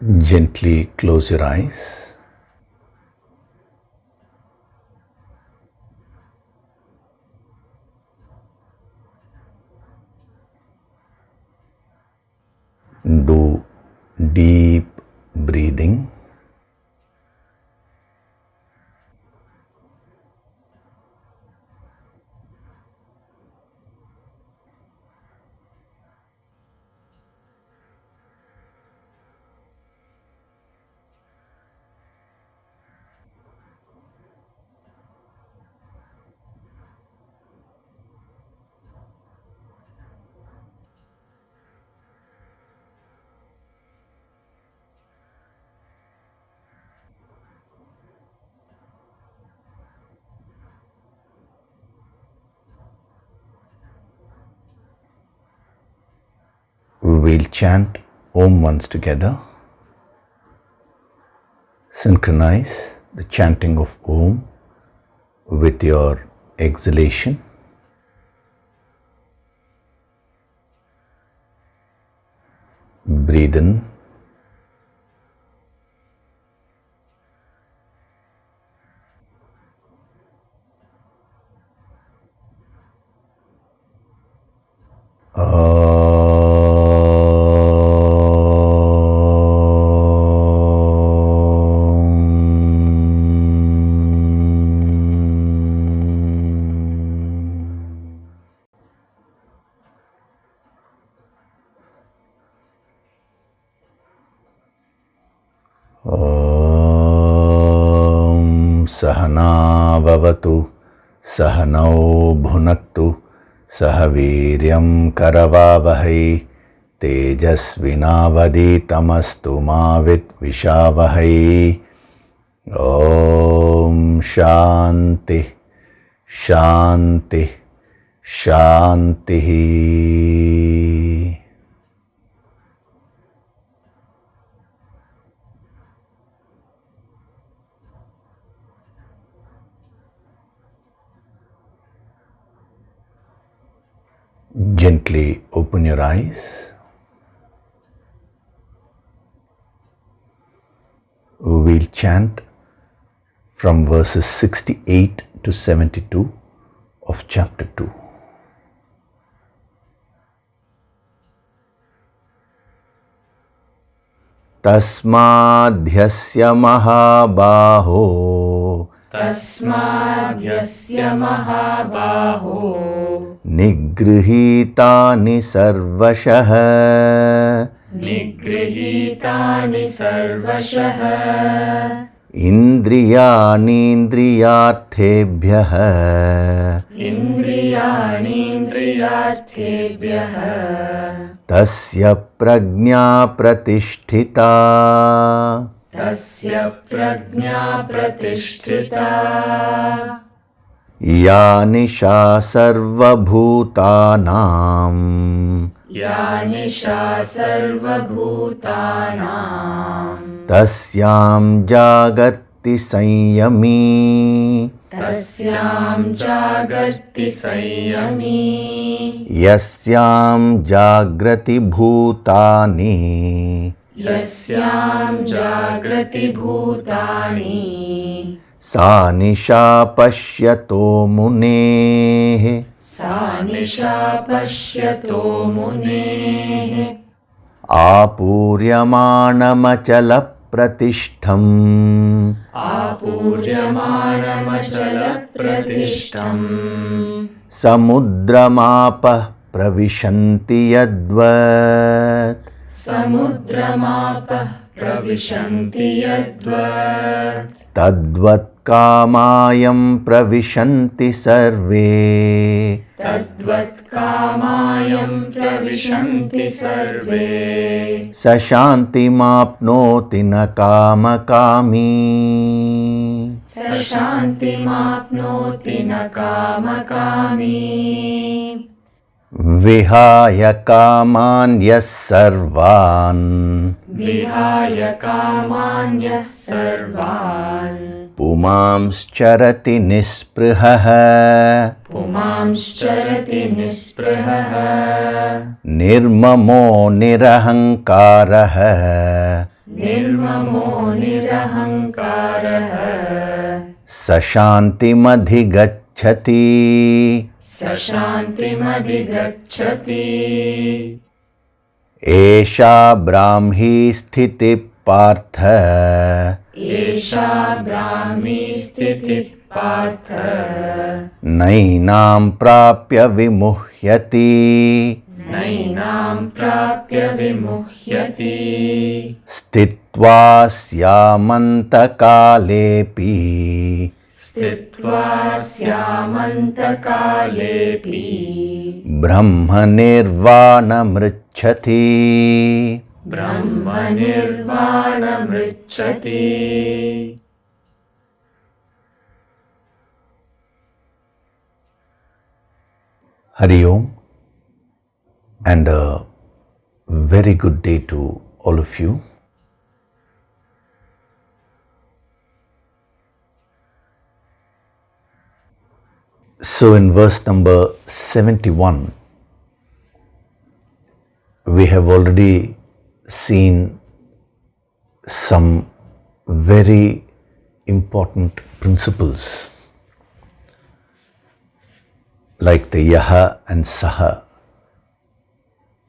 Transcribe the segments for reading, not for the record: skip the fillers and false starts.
Gently close your eyes. Do deep breathing. We will chant Om once together. Synchronize the chanting of Om with your exhalation. Breathe in. Sahana vavatu, sahanau bhunaktu, sahaviryam karavavahai, tejasvinavaditamastu ma vidvishavahai. Om Shanti, Shanti, Shanti. Gently open your eyes. We will chant from verses 68 to 72 of chapter 2. Tasmadhyasya mahabaho, Tasmadhyasya mahabaho, nigrihitani sarvashah, nigrihitani sarvashah, indriyanindriyarthebhyah, indriyanindriyarthebhyah, tasya prajna pratisthita, tasya prajna pratisthita, ya nisha sarvabhutanam, ya nisha sarvabhutanam, tasyam jagati sanyami, tasyam jagarti sanyami, yasyam jagrati bhutani, yasyam jagrati bhutani, sa nisha pashyato muneः, sa nisha pashyato muneः, आपूर्यमाणमचल प्रतिष्ठम्, आपूर्यमाणमचलप्रतिष्ठम्, समुद्रमापः प्रविशन्ति यद्वत्, समुद्रमापः प्रविशन्ति यद्वत्, तद्वत् कामायं प्रविशन्ति सर्वे, तद्वत् कामायं प्रविशन्ति सर्वे, स शान्तिमाप्नोति न कामकामी, स शान्तिमाप्नोति न कामकामी, विहाय कामान् यः सर्वान्, विहाय कामान्यः सर्वान्, पुमांश्चरति निःस्पृहः, पुमांश्चरति निःस्पृहः, निर्ममो निरहङ्कारः, निर्ममो निरहङ्कारः सशान्तिमधिगच्छति सशान्तिमधिगच्छति एषा ब्राह्मी स्थितिः पार्थ एषा ब्राह्मी स्थितिः पार्थ नैनां प्राप्य विमुह्यति नैनां प्राप्य विमुह्यति स्थित्वा स्यामन्तकालेऽपि स्थित्वा स्यामन्तकालेऽपि ब्रह्मनिर्वाणमृच्छति ब्रह्मनिर्वाणमृच्छति Hari Om, and a very good day to all of you. So in verse number 71, we have already seen some very important principles like the Yaha and Saha,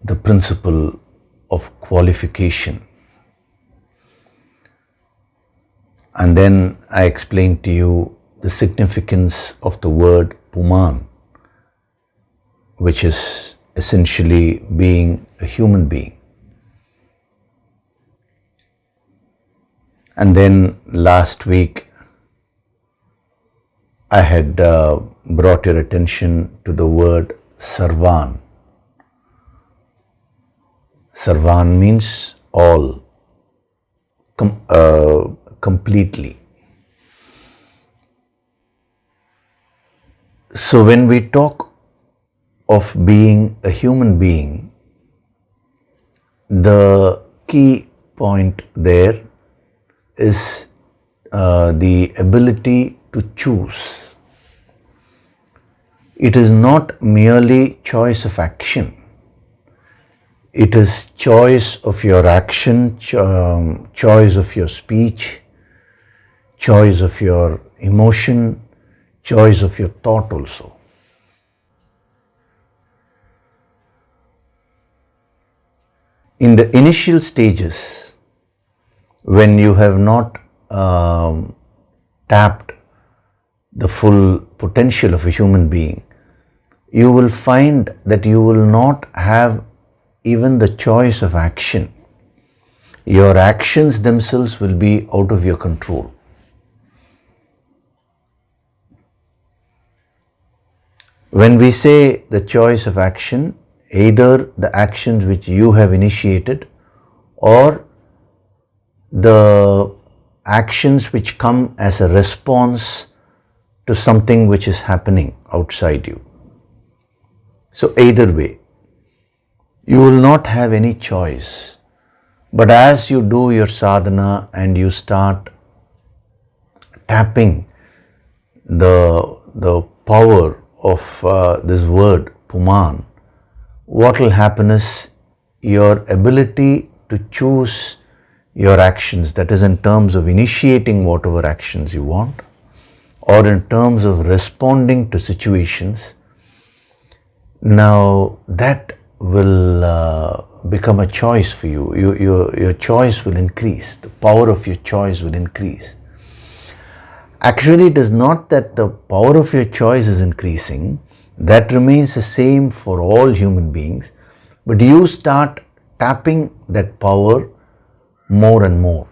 the principle of qualification. And then I explained to you the significance of the word Puman, which is essentially being a human being. And then last week I had brought your attention to the word Sarvan. Sarvan means all, completely. So when we talk of being a human being, the key point there is the ability to choose. It is not merely choice of action. It is choice of your action, choice of your speech, choice of your emotion, choice of your thought also. In the initial stages, when you have not tapped the full potential of a human being, you will find that you will not have even the choice of action. Your actions themselves will be out of your control. When we say the choice of action, either the actions which you have initiated or the actions which come as a response to something which is happening outside you. So either way, you will not have any choice. But as you do your sadhana and you start tapping the power of this word Puman, what will happen is your ability to choose your actions, that is in terms of initiating whatever actions you want, or in terms of responding to situations, now that will become a choice for you. Your choice will increase. The power of your choice will increase. Actually, it is not that the power of your choice is increasing. That remains the same for all human beings. But you start tapping that power more and more.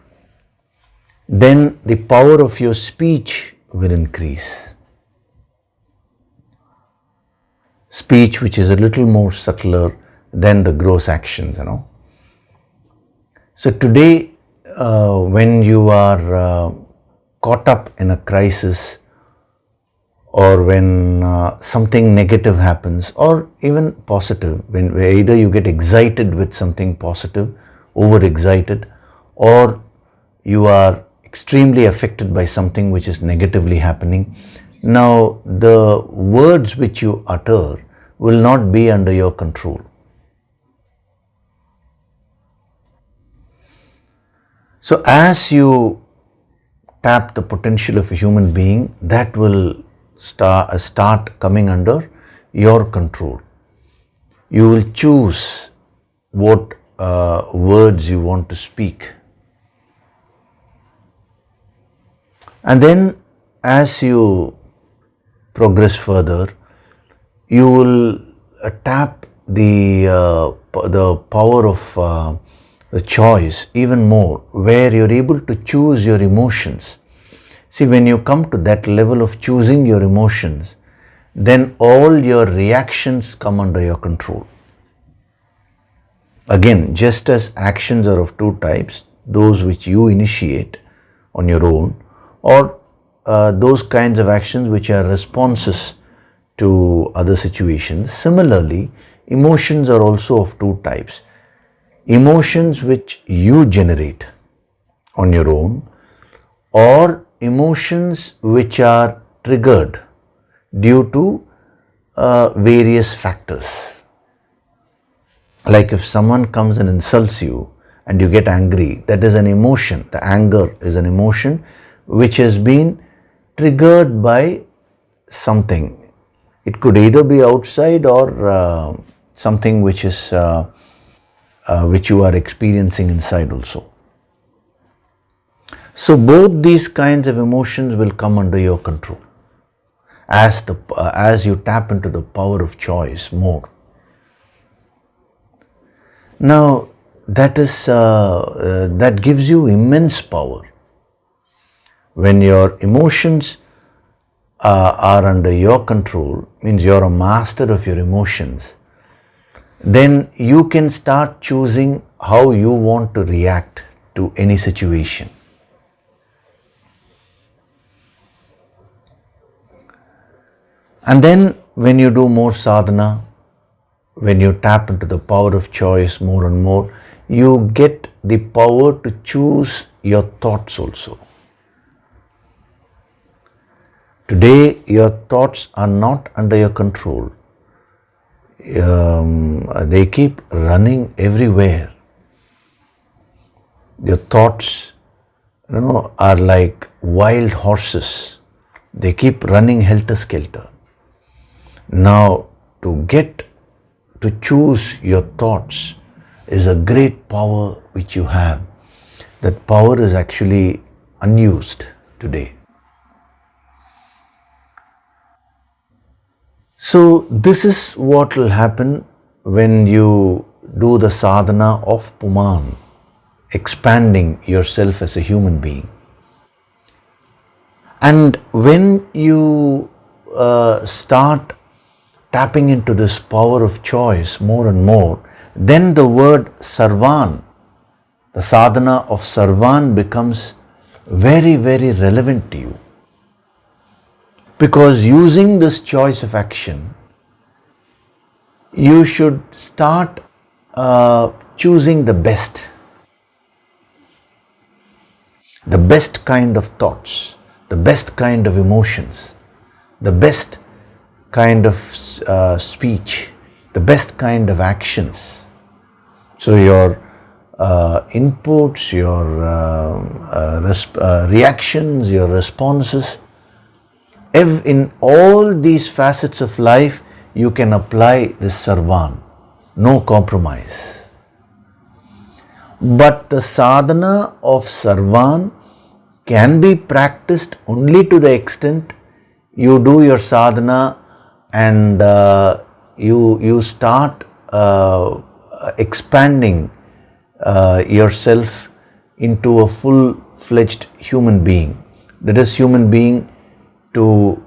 Then the power of your speech will increase. Speech which is a little more subtler than the gross actions, So today, when you are caught up in a crisis, or when something negative happens, or even positive, when either you get excited with something positive, overexcited, or you are extremely affected by something which is negatively happening. Now, the words which you utter will not be under your control. So as you tap the potential of a human being, that will start coming under your control. You will choose what words you want to speak. And then as you progress further, you will tap the power of the choice even more, where you're able to choose your emotions. See, when you come to that level of choosing your emotions, then all your reactions come under your control. Again, just as actions are of two types, those which you initiate on your own, or those kinds of actions which are responses to other situations. Similarly, emotions are also of two types. Emotions which you generate on your own, or emotions which are triggered due to various factors. Like if someone comes and insults you and you get angry, that is an emotion. The anger is an emotion which has been triggered by something. It could either be outside or something which is which you are experiencing inside also. So both these kinds of emotions will come under your control as you tap into the power of choice more. Now that gives you immense power. When your emotions are under your control, means you're a master of your emotions, then you can start choosing how you want to react to any situation. And then when you do more sadhana, when you tap into the power of choice more and more, you get the power to choose your thoughts also. Today, your thoughts are not under your control. They keep running everywhere. Your thoughts, are like wild horses. They keep running helter-skelter. Now, to get to choose your thoughts is a great power which you have. That power is actually unused today. So this is what will happen when you do the sadhana of Puman, expanding yourself as a human being. And when you start tapping into this power of choice more and more, then the word Sarvan, the sadhana of Sarvan, becomes very, very relevant to you. Because using this choice of action, you should start choosing the best kind of thoughts, the best kind of emotions, the best kind of speech, the best kind of actions. So your inputs, your reactions, your responses, in all these facets of life, you can apply this Sarvan, no compromise. But the sadhana of Sarvan can be practiced only to the extent you do your sadhana and you start expanding yourself into a full-fledged human being. That is, human being to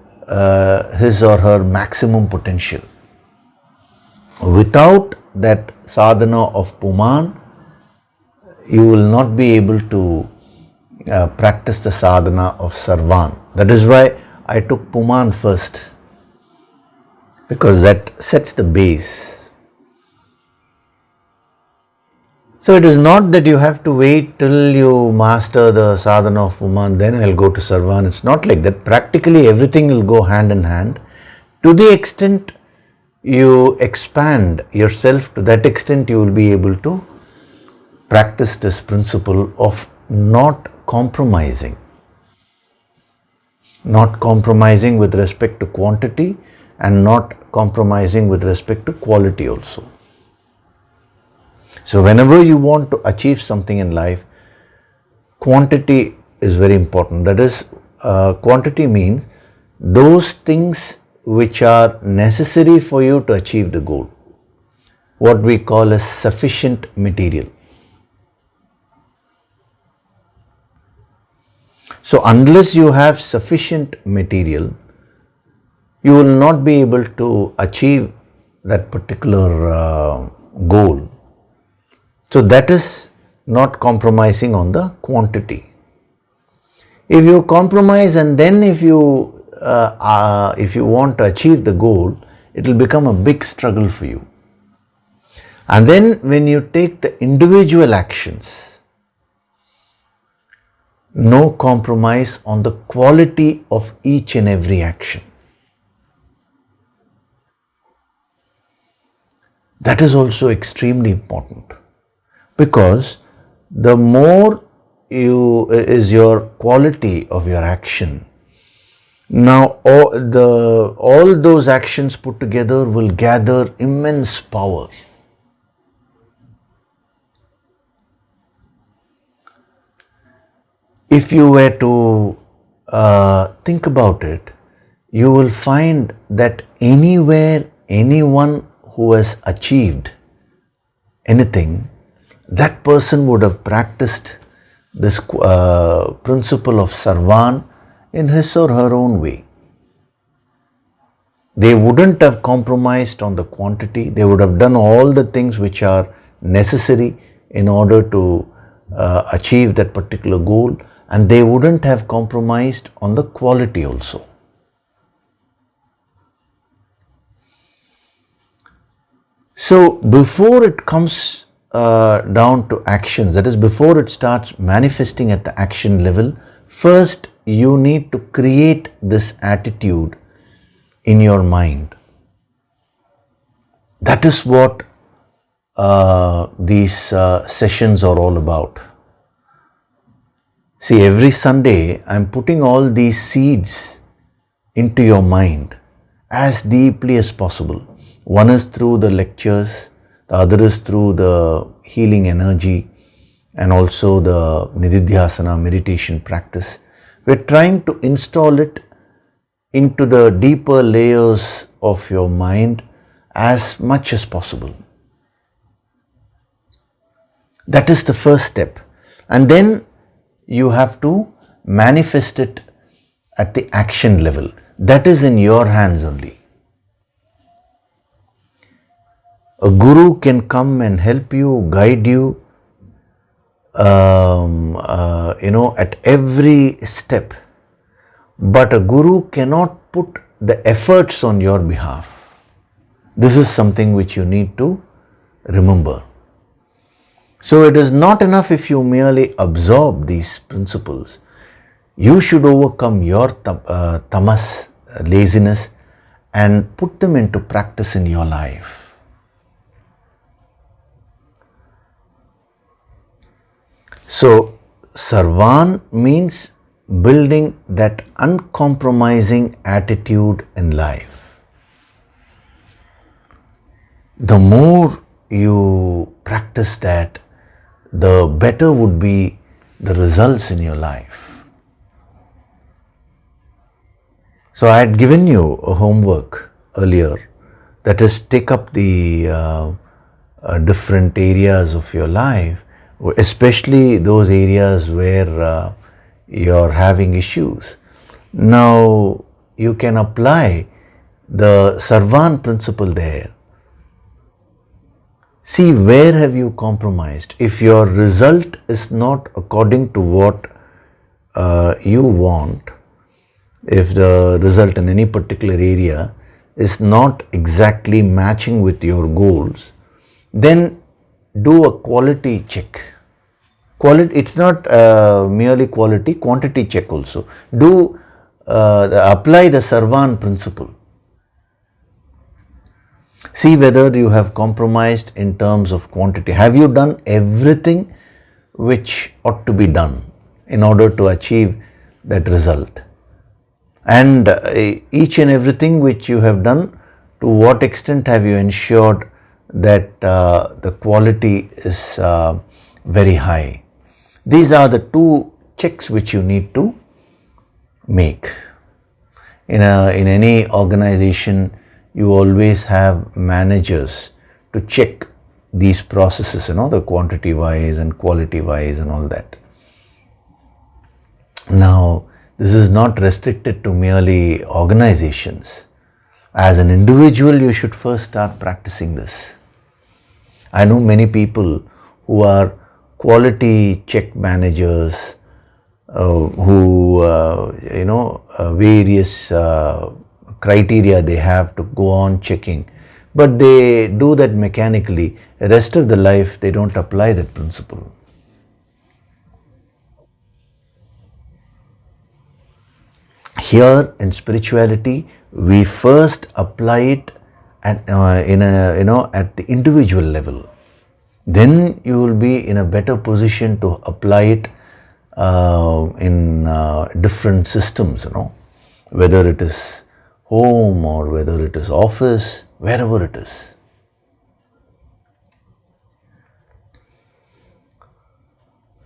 his or her maximum potential. Without that sadhana of Puman, you will not be able to practice the sadhana of Sarvan. That is why I took Puman first, because that sets the base. So it is not that you have to wait till you master the sadhana of Puman, then I'll go to Sarvan. It's not like that. Practically everything will go hand in hand. To the extent you expand yourself, to that extent you will be able to practice this principle of not compromising. Not compromising with respect to quantity and not compromising with respect to quality also. So whenever you want to achieve something in life, quantity is very important. That is, quantity means those things which are necessary for you to achieve the goal. What we call as sufficient material. So unless you have sufficient material, you will not be able to achieve that particular goal. So that is not compromising on the quantity. If you compromise and then if you want to achieve the goal, it will become a big struggle for you. And then when you take the individual actions, no compromise on the quality of each and every action. That is also extremely important, because the more is your quality of your action, now all those actions put together will gather immense power. If you were to think about it, you will find that anywhere, anyone who has achieved anything, that person would have practiced this principle of Sarvan in his or her own way. They wouldn't have compromised on the quantity. They would have done all the things which are necessary in order to achieve that particular goal, and they wouldn't have compromised on the quality also. So before it comes down to actions, that is, before it starts manifesting at the action level, first you need to create this attitude in your mind. That is what these sessions are all about. See, every Sunday I am putting all these seeds into your mind as deeply as possible. One is through the lectures, the other is through the healing energy, and also the Nididhyasana meditation practice. We are trying to install it into the deeper layers of your mind as much as possible. That is the first step. And then you have to manifest it at the action level. That is in your hands only. A guru can come and help you, guide you, at every step. But a guru cannot put the efforts on your behalf. This is something which you need to remember. So it is not enough if you merely absorb these principles. You should overcome your tamas, laziness, and put them into practice in your life. So Sarvan means building that uncompromising attitude in life. The more you practice that, the better would be the results in your life. So I had given you a homework earlier, that is, take up the different areas of your life, especially those areas where you're having issues. Now you can apply the Sarvan principle there. See, where have you compromised? If your result is not according to what you want, if the result in any particular area is not exactly matching with your goals, then do a quality check. It's not merely quality, quantity check also. Apply the Sarvan principle. See whether you have compromised in terms of quantity. Have you done everything which ought to be done in order to achieve that result. And each and everything which you have done, to what extent have you ensured that the quality is very high? These are the two checks which you need to make. In any organization, you always have managers to check these processes, the quantity wise and quality wise and all that. Now, this is not restricted to merely organizations. As an individual, you should first start practicing this. I know many people who are quality check managers, who various criteria they have to go on checking, but they do that mechanically. The rest of the life they don't apply that principle. Here in spirituality, we first apply it at the individual level. Then you will be in a better position to apply it in different systems, whether it is home or whether it is office, wherever it is.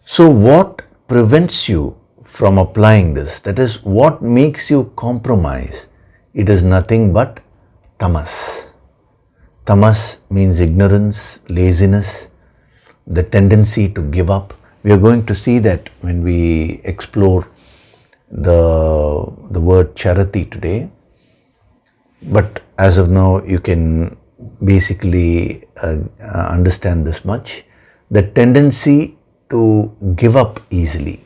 So what prevents you from applying this? That is, what makes you compromise? It is nothing but tamas. Tamas means ignorance, laziness, the tendency to give up. We are going to see that when we explore the word charity today. But as of now, you can basically understand this much. The tendency to give up easily.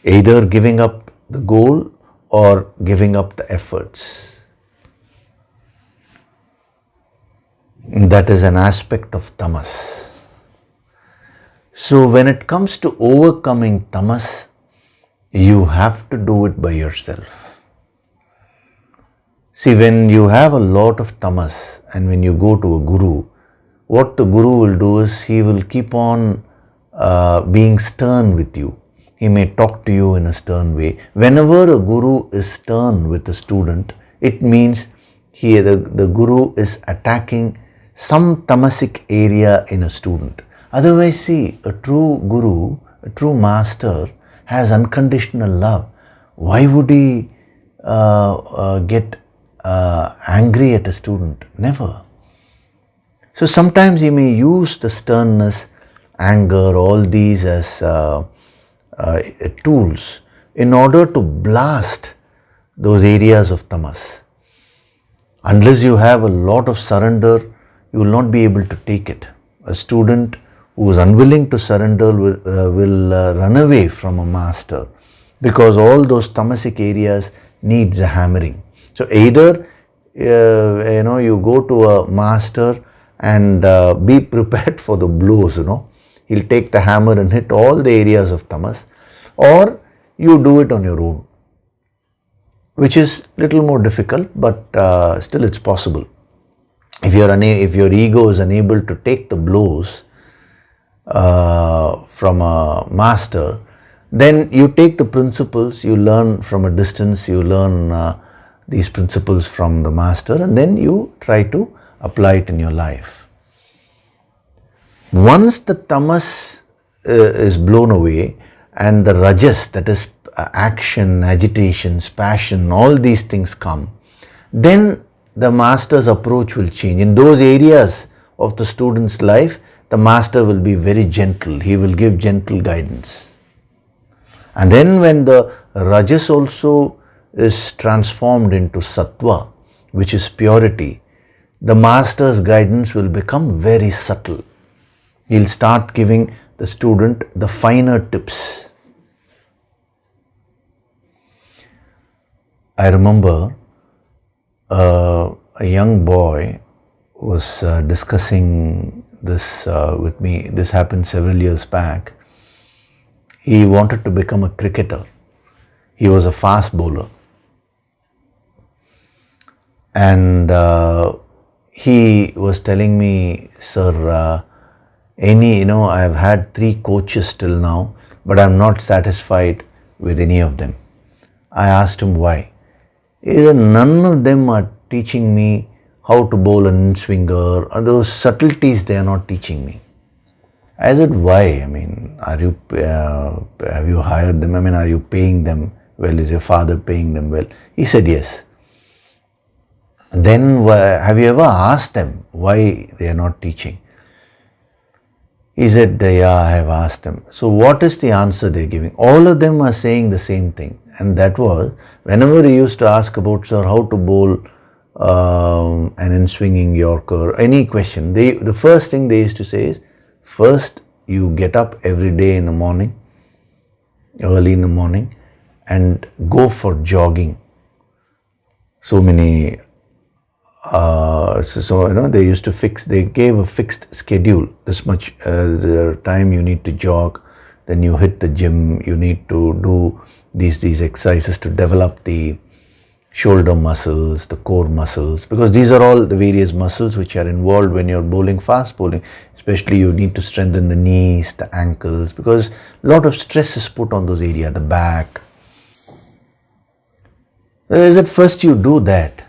Either giving up the goal or giving up the efforts. That is an aspect of tamas. So when it comes to overcoming tamas, you have to do it by yourself. See, when you have a lot of tamas and when you go to a guru, what the guru will do is he will keep on being stern with you. He may talk to you in a stern way. Whenever a guru is stern with a student, it means the guru is attacking some tamasic area in a student. Otherwise, see, a true guru, a true master has unconditional love. Why would he get angry at a student? Never. So sometimes he may use the sternness, anger, all these as tools in order to blast those areas of tamas. Unless you have a lot of surrender, you will not be able to take it. A student who is unwilling to surrender will run away from a master, because all those tamasic areas needs a hammering. So either you go to a master and be prepared for the blows, He'll take the hammer and hit all the areas of tamas, or you do it on your own, which is little more difficult, but still it's possible. If your ego is unable to take the blows from a master, then you take the principles, you learn from a distance, you learn these principles from the master, and then you try to apply it in your life. Once the tamas is blown away and the rajas, that is action, agitations, passion, all these things come, then the master's approach will change. In those areas of the student's life, the master will be very gentle. He will give gentle guidance. And then when the rajas also is transformed into sattva, which is purity, the master's guidance will become very subtle. He'll start giving the student the finer tips. I remember a young boy was discussing this with me. This happened several years back. He wanted to become a cricketer. He was a fast bowler. And he was telling me, sir, I have had 3 coaches till now, but I'm not satisfied with any of them. I asked him why. He said, none of them are teaching me how to bowl an in-swinger, or those subtleties they are not teaching me. I said, why? I mean, have you hired them? I mean, are you paying them well? Is your father paying them well? He said, yes. Then have you ever asked them why they are not teaching? He said, yeah, I have asked them. So what is the answer they are giving? All of them are saying the same thing. And that was, whenever he used to ask about, sir, how to bowl an in-swinging Yorker, any question, the first thing they used to say is, first you get up every day in the morning, early in the morning, and go for jogging. So many, they used to they gave a fixed schedule, this much the time you need to jog, then you hit the gym, you need to do these exercises to develop the shoulder muscles, the core muscles, because these are all the various muscles which are involved when you're bowling, fast bowling. Especially you need to strengthen the knees, the ankles, because a lot of stress is put on those areas, the back. Is it first you do that,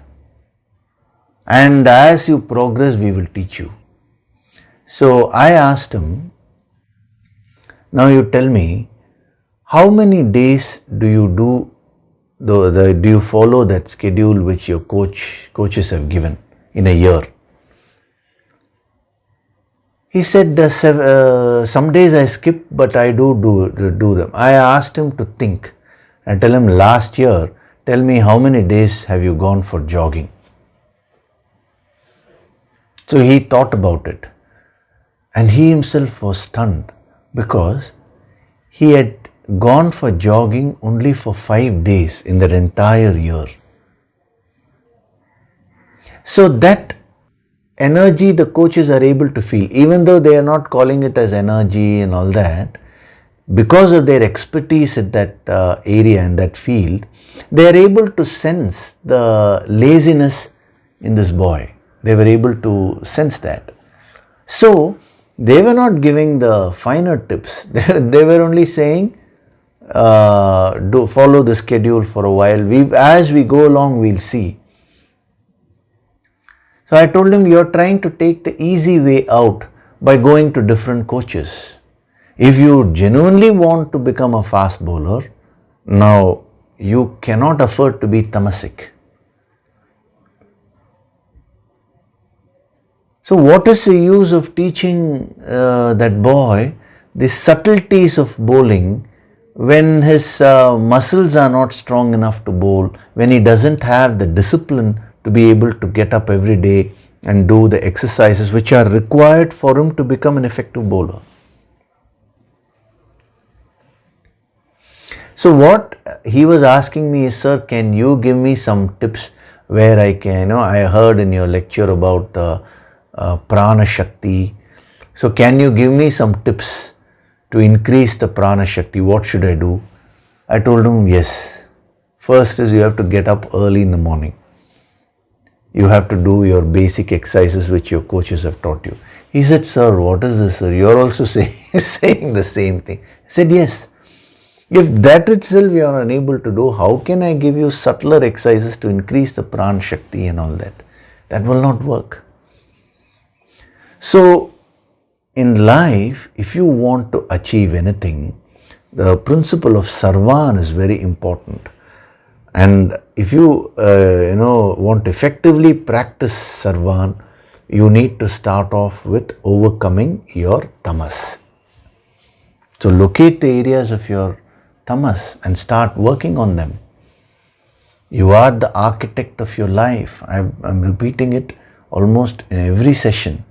and as you progress we will teach you. So I asked him, now you tell me, how many days do you do do you follow that schedule which your coaches have given in a year? He said, some days I skip, but I do them. I asked him to think. I tell him, last year, tell me how many days have you gone for jogging? So he thought about it. And he himself was stunned because he had gone for jogging only for 5 days in that entire year. So that energy the coaches are able to feel, even though they are not calling it as energy and all that, because of their expertise in that area and that field, they are able to sense the laziness in this boy. They were able to sense that. So they were not giving the finer tips. They were only saying, follow the schedule for a while. As we go along, we'll see. So I told him, you're trying to take the easy way out by going to different coaches. If you genuinely want to become a fast bowler, now you cannot afford to be tamasic. So what is the use of teaching that boy the subtleties of bowling when his muscles are not strong enough to bowl, when he doesn't have the discipline to be able to get up every day and do the exercises which are required for him to become an effective bowler? So what he was asking me is, sir, can you give me some tips where I can, I heard in your lecture about the Prana Shakti. So can you give me some tips to increase the Prana Shakti? What should I do? I told him, yes. First is you have to get up early in the morning. You have to do your basic exercises which your coaches have taught you. He said, sir, what is this, sir? You're also saying the same thing. I said, yes. If that itself you are unable to do, how can I give you subtler exercises to increase the Prana Shakti and all that? That will not work. So, in life, if you want to achieve anything, the principle of sarvan is very important. And if you, want to effectively practice sarvan, you need to start off with overcoming your tamas. So, locate the areas of your tamas and start working on them. You are the architect of your life. I'm repeating it almost in every session.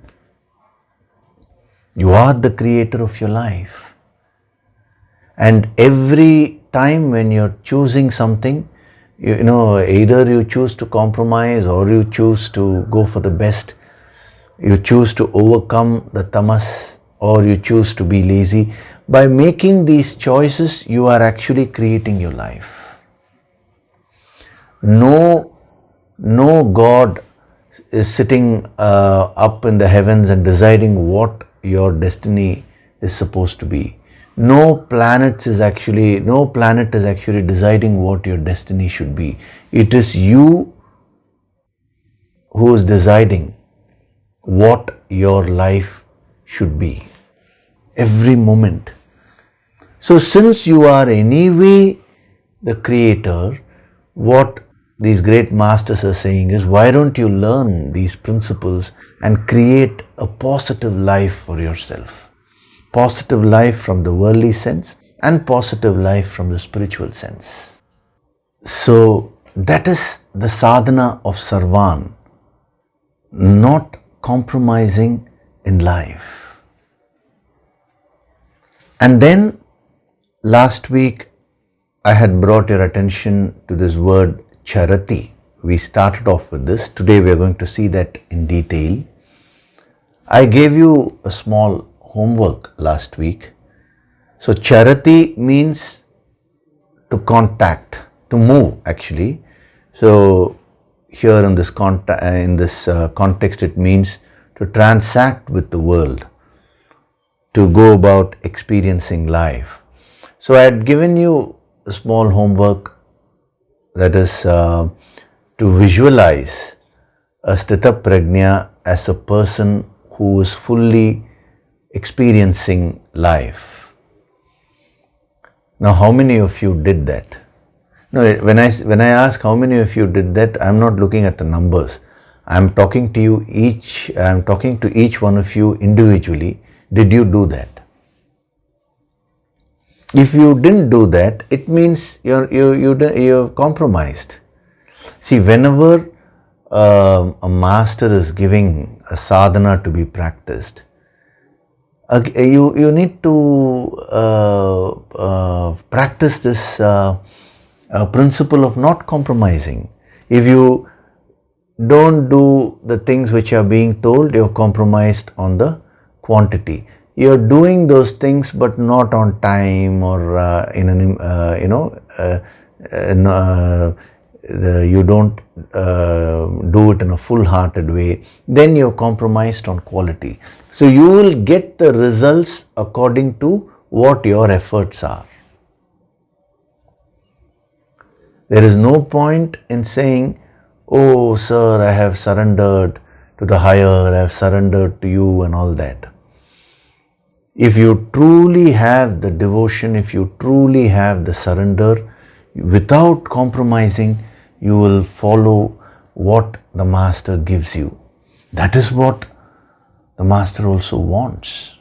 You are the creator of your life. And every time when you're choosing something, either you choose to compromise or you choose to go for the best. You choose to overcome the tamas or you choose to be lazy. By making these choices, you are actually creating your life. No God is sitting up in the heavens and deciding what your destiny is supposed to be. No planet is actually deciding what your destiny should be. It is you who is deciding what your life should be every moment. So since you are anyway the creator, what these great masters are saying is, why don't you learn these principles and create a positive life for yourself? Positive life from the worldly sense and positive life from the spiritual sense. So that is the sadhana of Sarvan, not compromising in life. And then last week I had brought your attention to this word charati. We started off with this. Today we are going to see that in detail. I gave you a small homework last week. So charati means to contact, to move actually. So here in this context it means to transact with the world, to go about experiencing life. So I had given you a small homework, that is to visualize a sthita prajna as a person who is fully experiencing life. Now, how many of you did that? No, when I ask how many of you did that, I am not looking at the numbers. I am talking to each one of you individually. Did you do that? If you didn't do that, it means you're compromised. See, whenever a master is giving a sadhana to be practiced, you need to practice this principle of not compromising. If you don't do the things which are being told, you're compromised on the quantity. You're doing those things but not on time, or you don't do it in a full-hearted way, then you're compromised on quality. So you will get the results according to what your efforts are. There is no point in saying, oh sir, I have surrendered to the higher, I have surrendered to you and all that. If you truly have the devotion, if you truly have the surrender, without compromising, you will follow what the master gives you. That is what the master also wants.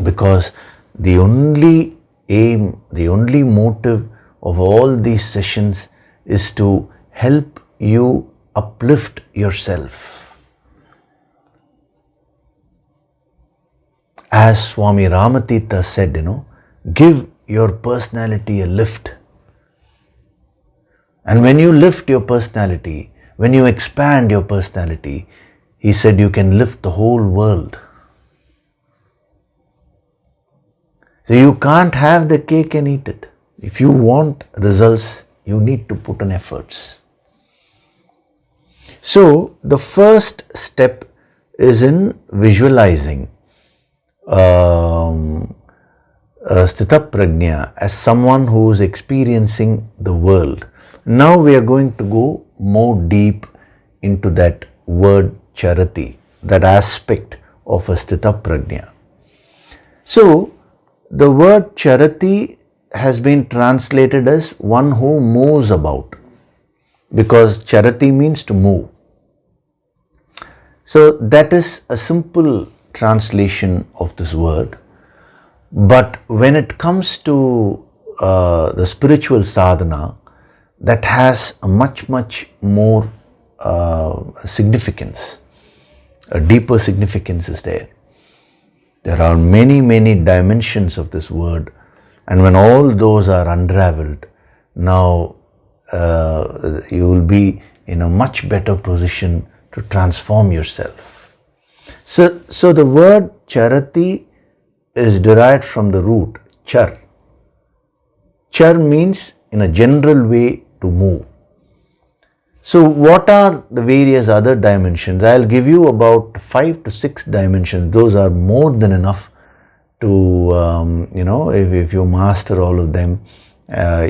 Because the only aim, the only motive of all these sessions is to help you uplift yourself. As Swami Ramatita said, give your personality a lift. And when you lift your personality, when you expand your personality, he said you can lift the whole world. So you can't have the cake and eat it. If you want results, you need to put in efforts. So the first step is in visualizing sthita prajna as someone who is experiencing the world. Now we are going to go more deep into that word charati, that aspect of a sthita prajna. So the word charati has been translated as one who moves about, because charati means to move. So that is a simple translation of this word. But when it comes to the spiritual sadhana, that has a much more significance. A deeper significance is there. There are many dimensions of this word, and when all those are unraveled, now you will be in a much better position to transform yourself. So the word charati is derived from the root char. Char means in a general way to move. So what are the various other dimensions? I'll give you about 5 to 6 dimensions. Those are more than enough to, if you master all of them,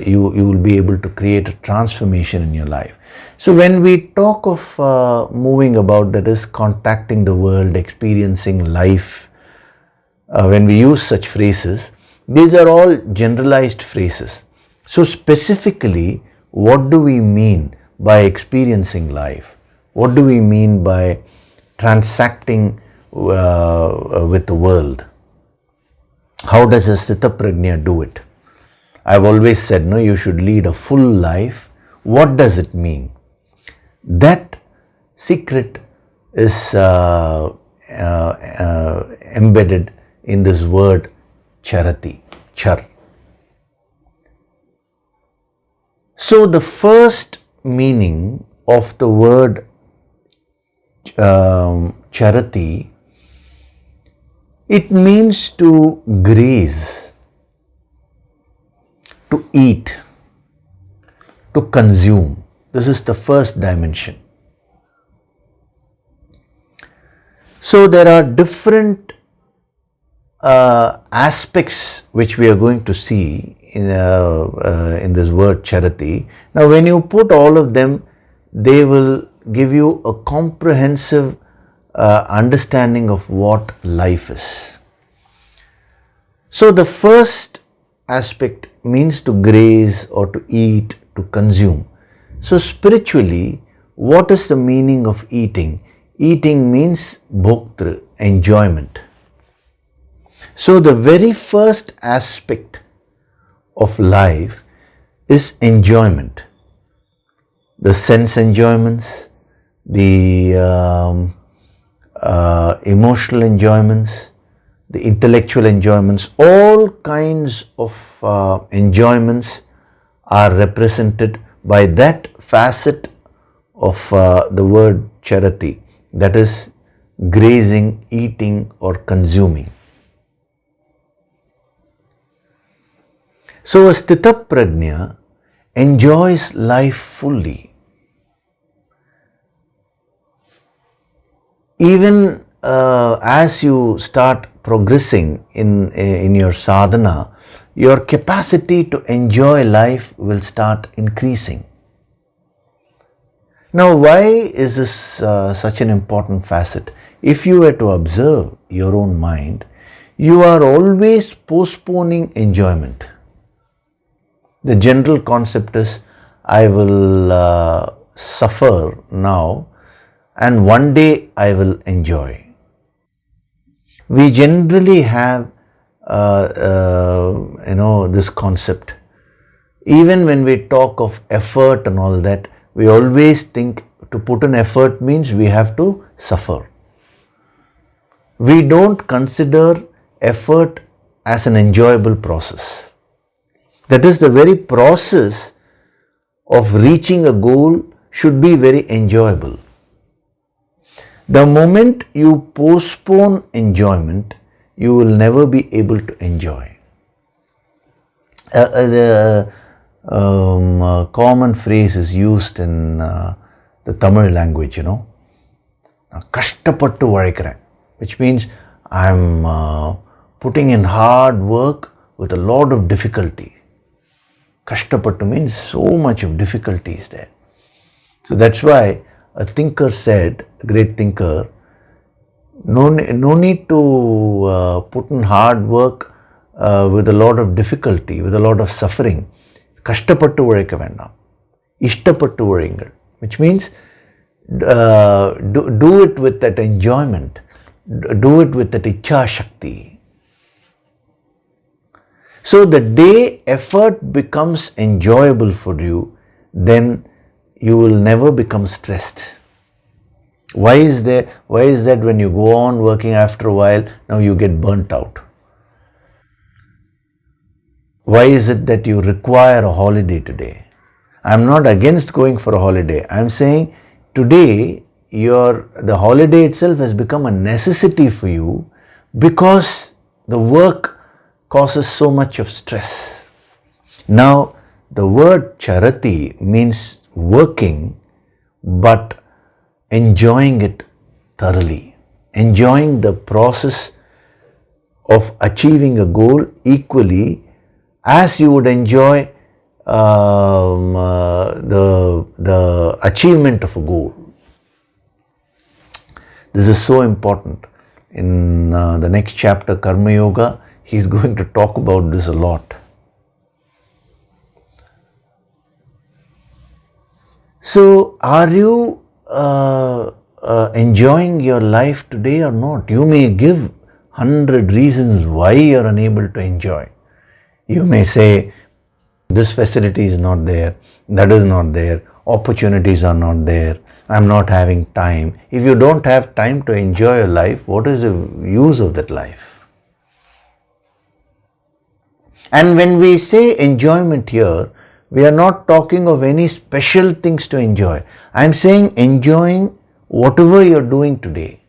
you will be able to create a transformation in your life. So when we talk of moving about, that is contacting the world, experiencing life, when we use such phrases, these are all generalized phrases. So specifically, what do we mean by experiencing life? What do we mean by transacting with the world? How does a Sthita Prajna do it? I've always said, no, you should lead a full life. What does it mean? That secret is embedded in this word charati, char. So the first meaning of the word charati, it means to graze, to eat, to consume. This is the first dimension. So there are different aspects which we are going to see in this word charati. Now when you put all of them, they will give you a comprehensive understanding of what life is. So the first aspect means to graze or to eat, to consume. So spiritually, what is the meaning of eating? Eating means bhoktru, enjoyment. So the very first aspect of life is enjoyment. The sense enjoyments, the emotional enjoyments, the intellectual enjoyments, all kinds of enjoyments are represented by that facet of the word charati, that is grazing, eating or consuming. So a Sthita Prajna enjoys life fully. Even as you start progressing in your sadhana, your capacity to enjoy life will start increasing. Now, why is this such an important facet? If you were to observe your own mind, you are always postponing enjoyment. The general concept is, I will suffer now and one day I will enjoy. We generally have this concept. Even when we talk of effort and all that, we always think to put in effort means we have to suffer. We don't consider effort as an enjoyable process. That is, the very process of reaching a goal should be very enjoyable. The moment you postpone enjoyment, you will never be able to enjoy. The common phrase is used in the Tamil language, kashtapattu vazhikren, which means I'm putting in hard work with a lot of difficulty. Kashtapattu means so much of difficulty is there. So that's why a thinker said, a great thinker, no need to put in hard work with a lot of difficulty, with a lot of suffering. Kashtapattu vazhikka vendam. Ishtapattu vazhingal, which means do it with that enjoyment, do it with that ichha Shakti. So the day effort becomes enjoyable for you, then you will never become stressed. Why is that when you go on working after a while, now you get burnt out? Why is it that you require a holiday today? I'm not against going for a holiday. I'm saying today the holiday itself has become a necessity for you because the work causes so much of stress. Now, the word charati means working but enjoying it thoroughly, enjoying the process of achieving a goal equally as you would enjoy the achievement of a goal. This is so important. In the next chapter, Karma Yoga, he is going to talk about this a lot. So, are you enjoying your life today or not? You may give 100 reasons why you are unable to enjoy. You may say, this facility is not there, that is not there, opportunities are not there, I am not having time. If you don't have time to enjoy your life, what is the use of that life? And when we say enjoyment here, we are not talking of any special things to enjoy. I am saying enjoying whatever you are doing today.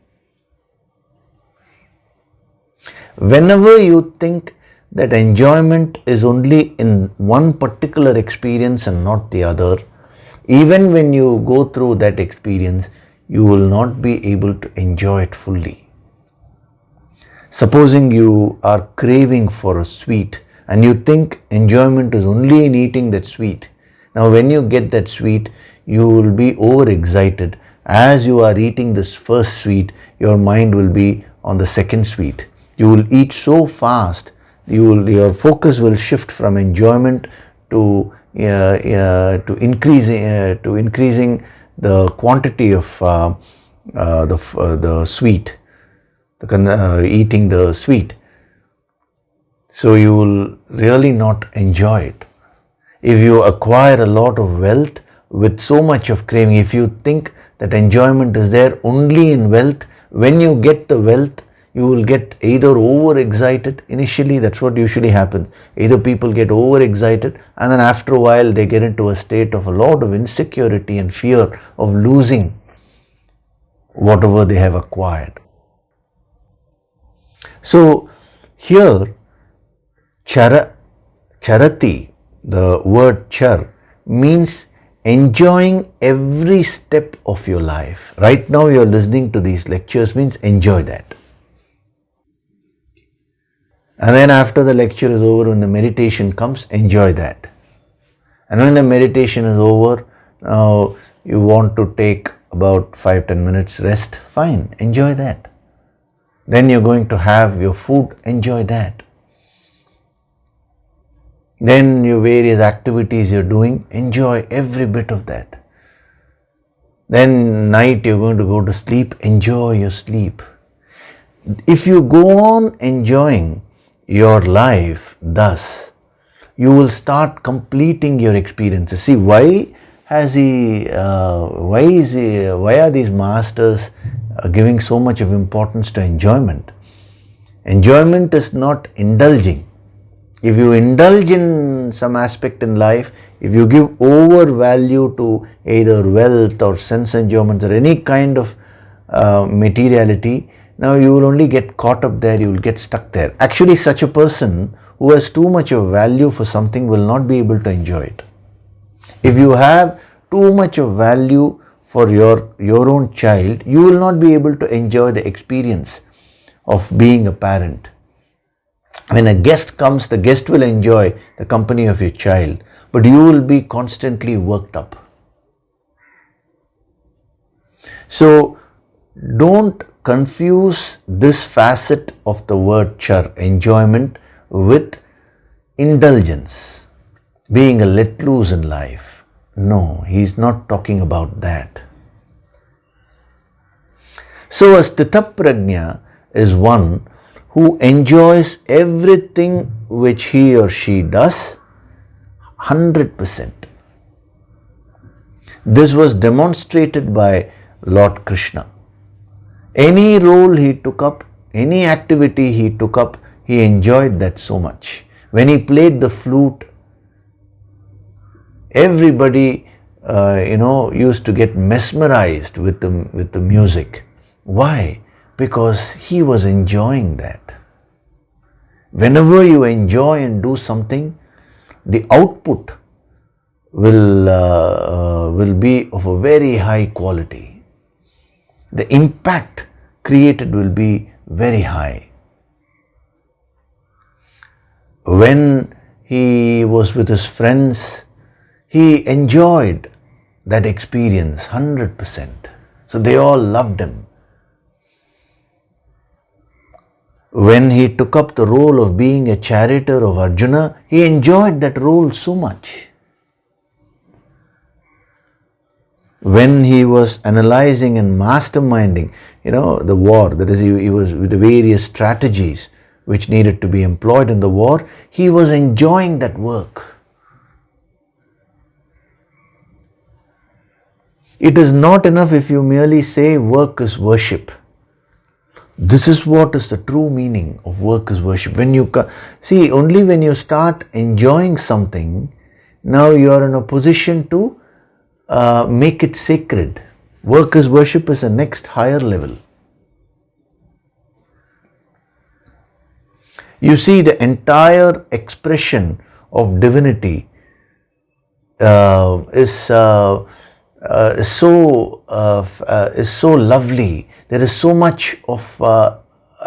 Whenever you think that enjoyment is only in one particular experience and not the other, even when you go through that experience, you will not be able to enjoy it fully. Supposing you are craving for a sweet and you think enjoyment is only in eating that sweet. Now when you get that sweet, you will be overexcited. As you are eating this first sweet, your mind will be on the second sweet. You will eat so fast, your focus will shift from enjoyment to increasing the quantity of the sweet, eating the sweet. So you will really not enjoy it. If you acquire a lot of wealth with so much of craving, if you think that enjoyment is there only in wealth, when you get the wealth, you will get either overexcited. Initially, that's what usually happens. Either people get overexcited and then after a while they get into a state of a lot of insecurity and fear of losing whatever they have acquired. So here, charati, the word char, means enjoying every step of your life. Right now you are listening to these lectures means enjoy that. And then after the lecture is over, when the meditation comes, enjoy that. And when the meditation is over, now you want to take about 5-10 minutes rest, fine, enjoy that. Then you're going to have your food, enjoy that. Then your various activities you're doing, enjoy every bit of that. Then night you're going to go to sleep, enjoy your sleep. If you go on enjoying your life thus, you will start completing your experiences. See, why are these masters giving so much of importance to enjoyment? Enjoyment is not indulging. If you indulge in some aspect in life, if you give over value to either wealth or sense enjoyments or any kind of materiality, now you will only get caught up there, you will get stuck there. Actually, such a person who has too much of value for something will not be able to enjoy it. If you have too much of value for your own child, you will not be able to enjoy the experience of being a parent. When a guest comes, the guest will enjoy the company of your child, but you will be constantly worked up. So, don't confuse this facet of the word char, enjoyment, with indulgence, being a let loose in life. No, he is not talking about that. So, a sthitaprajna is one who enjoys everything which he or she does 100%. This was demonstrated by Lord Krishna. Any role he took up, any activity he took up, he enjoyed that so much. When he played the flute, everybody used to get mesmerized with the music. Why? Because he was enjoying that. Whenever you enjoy and do something, the output will be of a very high quality. The impact created will be very high. When he was with his friends, he enjoyed that experience 100%. So they all loved him. When he took up the role of being a charioteer of Arjuna, he enjoyed that role so much. When he was analyzing and masterminding, the war, that is, he was with the various strategies which needed to be employed in the war, he was enjoying that work. It is not enough if you merely say work is worship. This is what is the true meaning of work is worship. Only when you start enjoying something, now you are in a position to make it sacred. Work is worship is a next higher level. You see, the entire expression of divinity is so lovely. There is so much of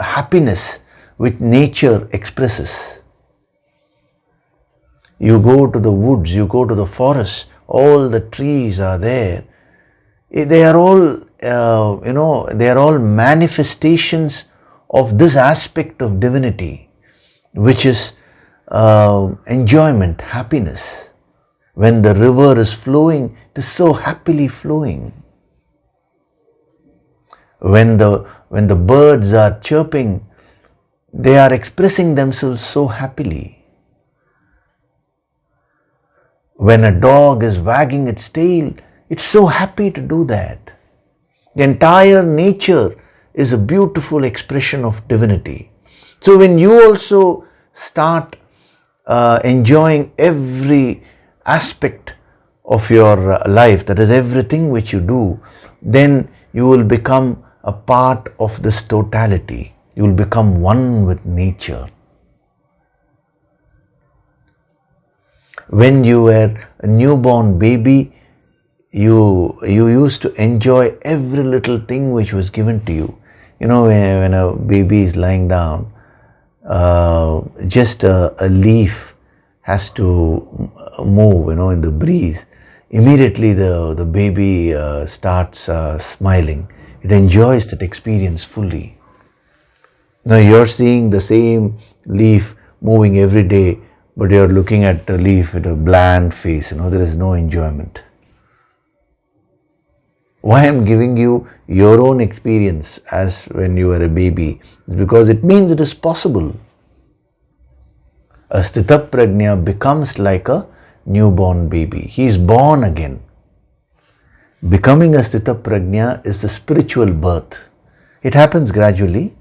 happiness which nature expresses. You go to the woods, you go to the forest, all the trees are there. They are all, they are all manifestations of this aspect of divinity, which is enjoyment, happiness. When the river is flowing, it is so happily flowing. When the birds are chirping, they are expressing themselves so happily. When a dog is wagging its tail, it's so happy to do that. The entire nature is a beautiful expression of divinity. So when you also start enjoying every aspect of your life, that is everything which you do, then you will become a part of this totality. You will become one with nature. When you were a newborn baby, you used to enjoy every little thing which was given to you. When a baby is lying down, just a leaf has to move, in the breeze. Immediately the baby starts smiling. It enjoys that experience fully. Now you're seeing the same leaf moving every day, but you're looking at the leaf with a bland face. There is no enjoyment. Why I'm giving you your own experience as when you were a baby? Because it means it is possible. A Sthita Prajna becomes like a newborn baby. He is born again. Becoming a Sthita Prajna is the spiritual birth. It happens gradually.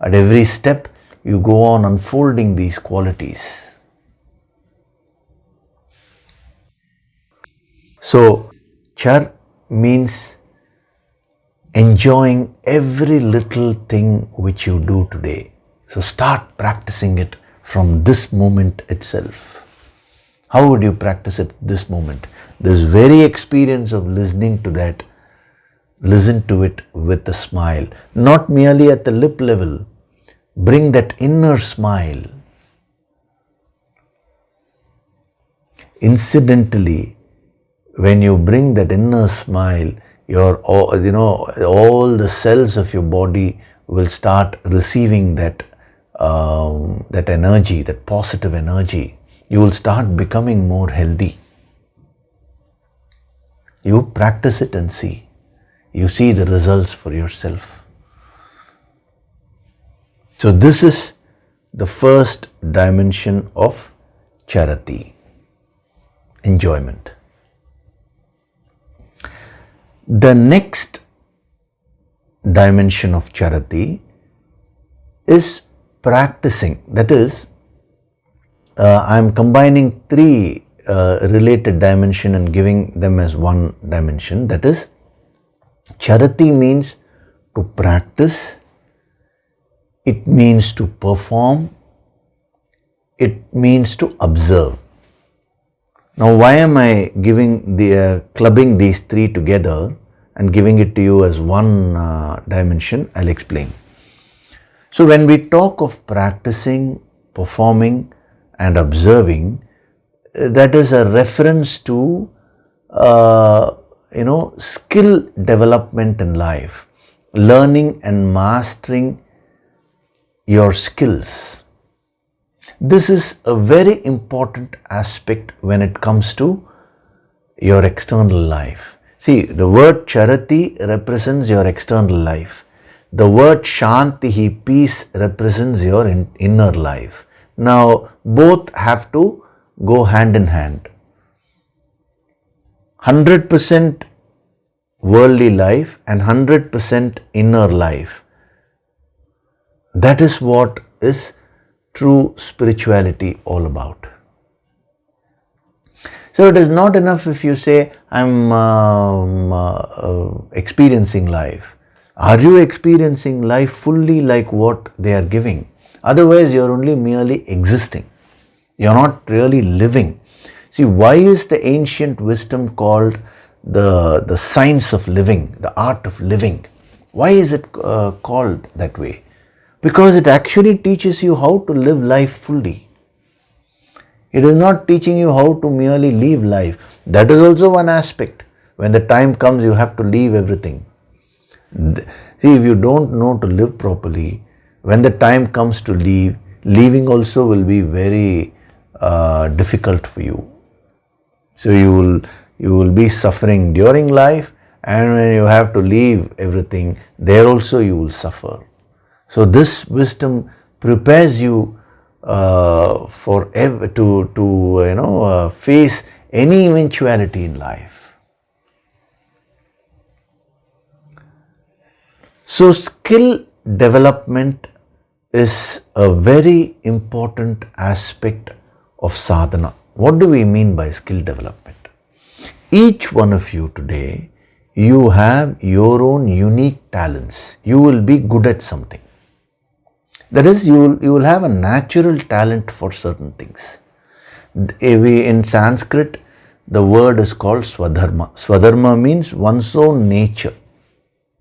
At every step, you go on unfolding these qualities. So, char means enjoying every little thing which you do today. So start practicing it from this moment itself. How would you practice it this moment? This very experience of listening to that, listen to it with a smile. Not merely at the lip level. Bring that inner smile. Incidentally, when you bring that inner smile, all the cells of your body will start receiving that energy, that positive energy. You will start becoming more healthy. You practice it and see. You see the results for yourself. So this is the first dimension of charati, enjoyment. The next dimension of charati is practicing. That is, I am combining three related dimensions and giving them as one dimension. That is, charati means to practice, it means to perform, it means to observe. Now why am I clubbing these three together and giving it to you as one dimension? I'll explain. So when we talk of practicing, performing and observing, that is a reference to skill development in life, learning and mastering your skills. This is a very important aspect when it comes to your external life. See, the word charati represents your external life. The word shanti, peace, represents your inner life. Now, both have to go hand in hand. 100% worldly life and 100% inner life. That is what is true spirituality all about. So it is not enough if you say, I'm experiencing life. Are you experiencing life fully like what they are giving? Otherwise, you are only merely existing. You are not really living. See, why is the ancient wisdom called the science of living, the art of living? Why is it called that way? Because it actually teaches you how to live life fully. It is not teaching you how to merely live life. That is also one aspect. When the time comes, you have to leave everything. See, if you don't know to live properly, when the time comes to leave, leaving also will be very difficult for you. So you will be suffering during life, and when you have to leave everything, there also you will suffer. So this wisdom prepares you to face any eventuality in life. So skill development is a very important aspect of sadhana. What do we mean by skill development? Each one of you today, you have your own unique talents. You will be good at something. That is, you will have a natural talent for certain things. In Sanskrit, the word is called swadharma. Swadharma means one's own nature,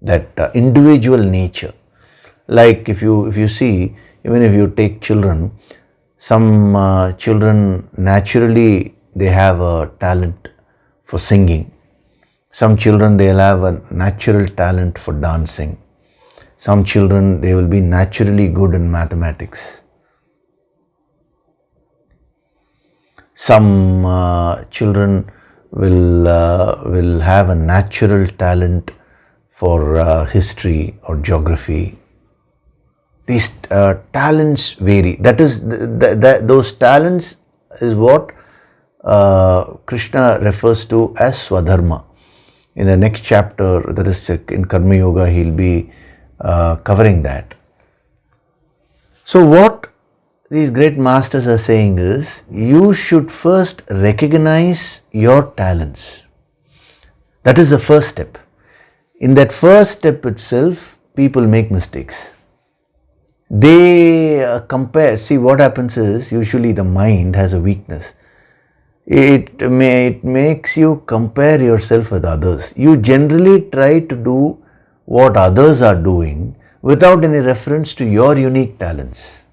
that individual nature. Like if you see, even if you take children, some children naturally they have a talent for singing. Some children they'll have a natural talent for dancing. Some children they will be naturally good in mathematics. Some children will have a natural talent for history or geography. These talents vary. That is, those talents is what Krishna refers to as swadharma. In the next chapter, that is in Karma Yoga, he'll be covering that. So what these great masters are saying is, you should first recognize your talents. That is the first step. In that first step itself, people make mistakes. They compare. See, what happens is, usually the mind has a weakness. It makes you compare yourself with others. You generally try to do what others are doing without any reference to your unique talents.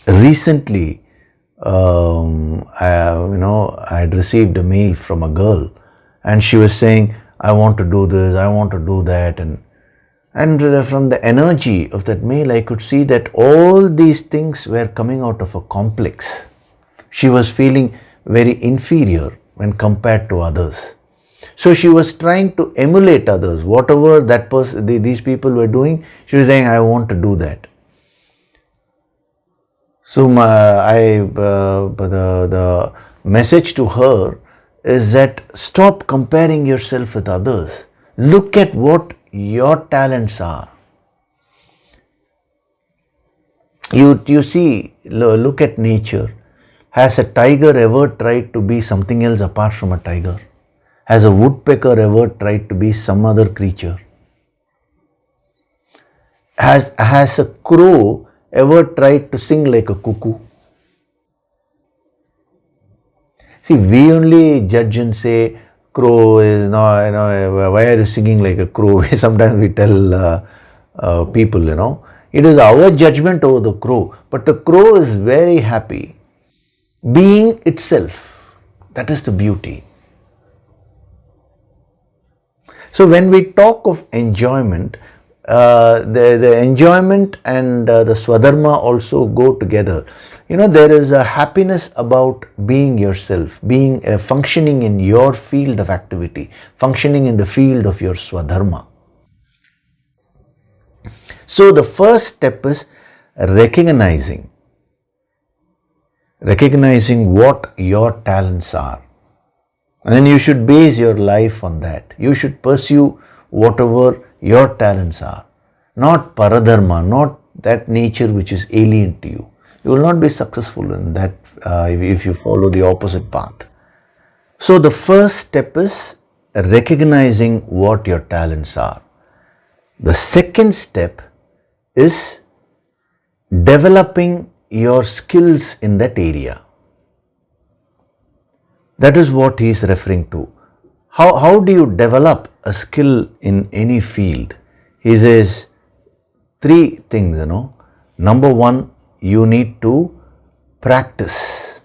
Recently, I had received a mail from a girl, and she was saying, I want to do this, I want to do that, and from the energy of that mail, I could see that all these things were coming out of a complex. She was feeling very inferior when compared to others. So she was trying to emulate others. Whatever that person, these people were doing, she was saying, I want to do that. So the message to her is that stop comparing yourself with others. Look at what your talents are. You see, look at nature. Has a tiger ever tried to be something else apart from a tiger? Has a woodpecker ever tried to be some other creature? Has a crow ever tried to sing like a cuckoo? See, we only judge and say, crow is, no, why are you singing like a crow? Sometimes we tell people, it is our judgment over the crow. But the crow is very happy being itself. That is the beauty. So when we talk of enjoyment, the enjoyment and the swadharma also go together. There is a happiness about being yourself, being functioning in your field of activity, functioning in the field of your swadharma. So the first step is recognizing what your talents are. And then you should base your life on that. You should pursue whatever your talents are. Not paradharma, not that nature which is alien to you. You will not be successful in that if you follow the opposite path. So the first step is recognizing what your talents are. The second step is developing your skills in that area. That is what he is referring to. How do you develop a skill in any field? He says 3 things, Number 1, you need to practice.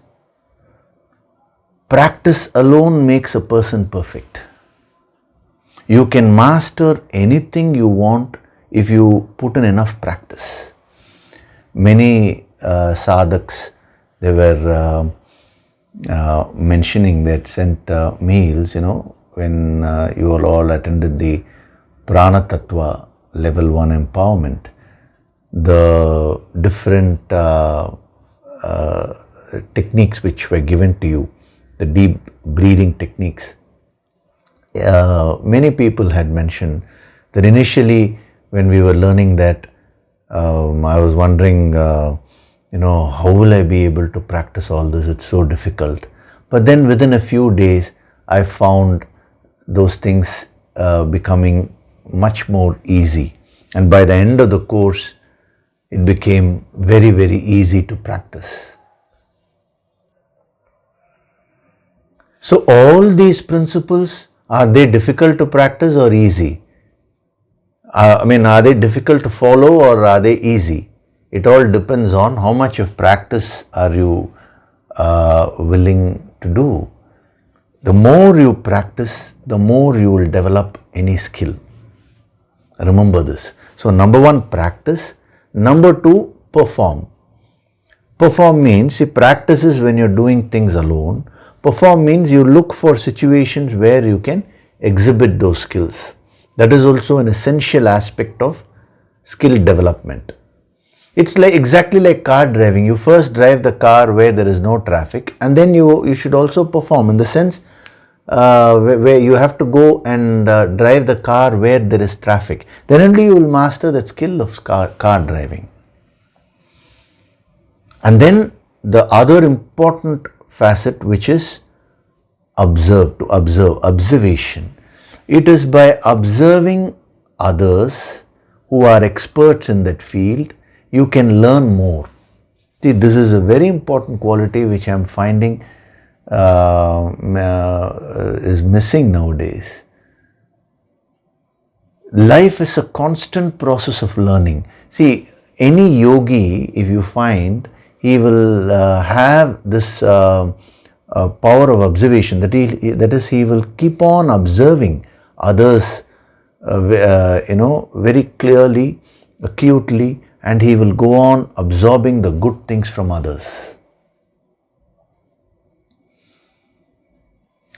Practice alone makes a person perfect. You can master anything you want if you put in enough practice. Many sadhaks, they were mentioning that sent mails, when you all attended the Prana Tattva level 1 empowerment, the different techniques which were given to you, the deep breathing techniques. Many people had mentioned that initially when we were learning that, I was wondering, how will I be able to practice all this? It's so difficult. But then within a few days, I found those things becoming much more easy. And by the end of the course, it became very, very easy to practice. So all these principles, are they difficult to practice or easy? Are they difficult to follow or are they easy? It all depends on how much of practice are you willing to do. The more you practice, the more you will develop any skill. Remember this. So number 1, practice. Number 2, perform. Perform means, practice is when you're doing things alone. Perform means you look for situations where you can exhibit those skills. That is also an essential aspect of skill development. It's exactly like car driving. You first drive the car where there is no traffic, and then you should also perform in the sense where you have to go and drive the car where there is traffic. Then only you will master that skill of car driving. And the other important facet, which is observation. It is by observing others who are experts in that field, you can learn more. See, this is a very important quality which I am finding is missing nowadays. Life is a constant process of learning. See, any yogi, if you find, he will have this power of observation. That is, he will keep on observing others, very clearly, acutely, and he will go on absorbing the good things from others.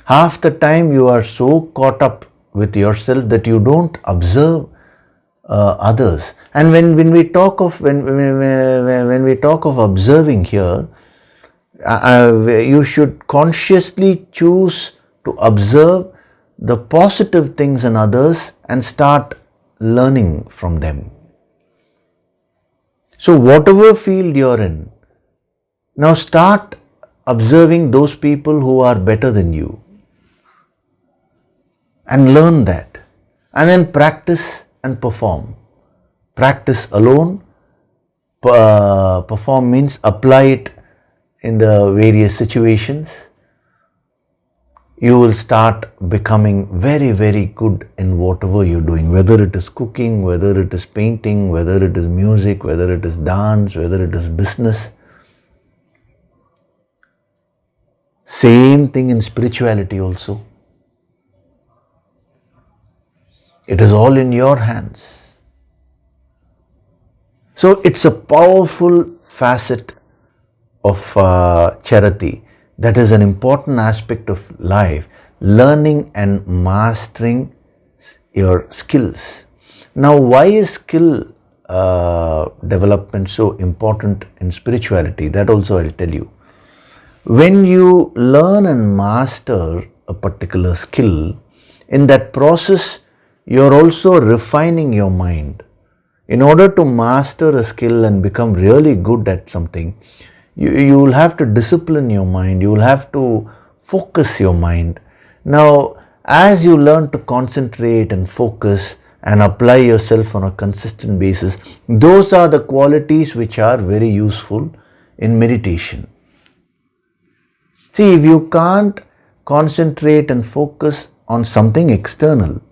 Half the time you are so caught up with yourself that you don't observe others. And when we talk of observing here, you should consciously choose to observe the positive things in others and start learning from them. So whatever field you're in, now start observing those people who are better than you and learn that, and then practice and perform. Practice alone, perform means apply it in the various situations, you will start becoming very, very good in whatever you're doing, whether it is cooking, whether it is painting, whether it is music, whether it is dance, whether it is business. Same thing in spirituality also. It is all in your hands. So it's a powerful facet of charity. That is an important aspect of life, learning and mastering your skills. Now, why is skill development so important in spirituality? That also I'll tell you. When you learn and master a particular skill, in that process, you're also refining your mind. In order to master a skill and become really good at something, you will have to discipline your mind, you will have to focus your mind. Now, as you learn to concentrate and focus and apply yourself on a consistent basis, those are the qualities which are very useful in meditation. See, if you can't concentrate and focus on something external,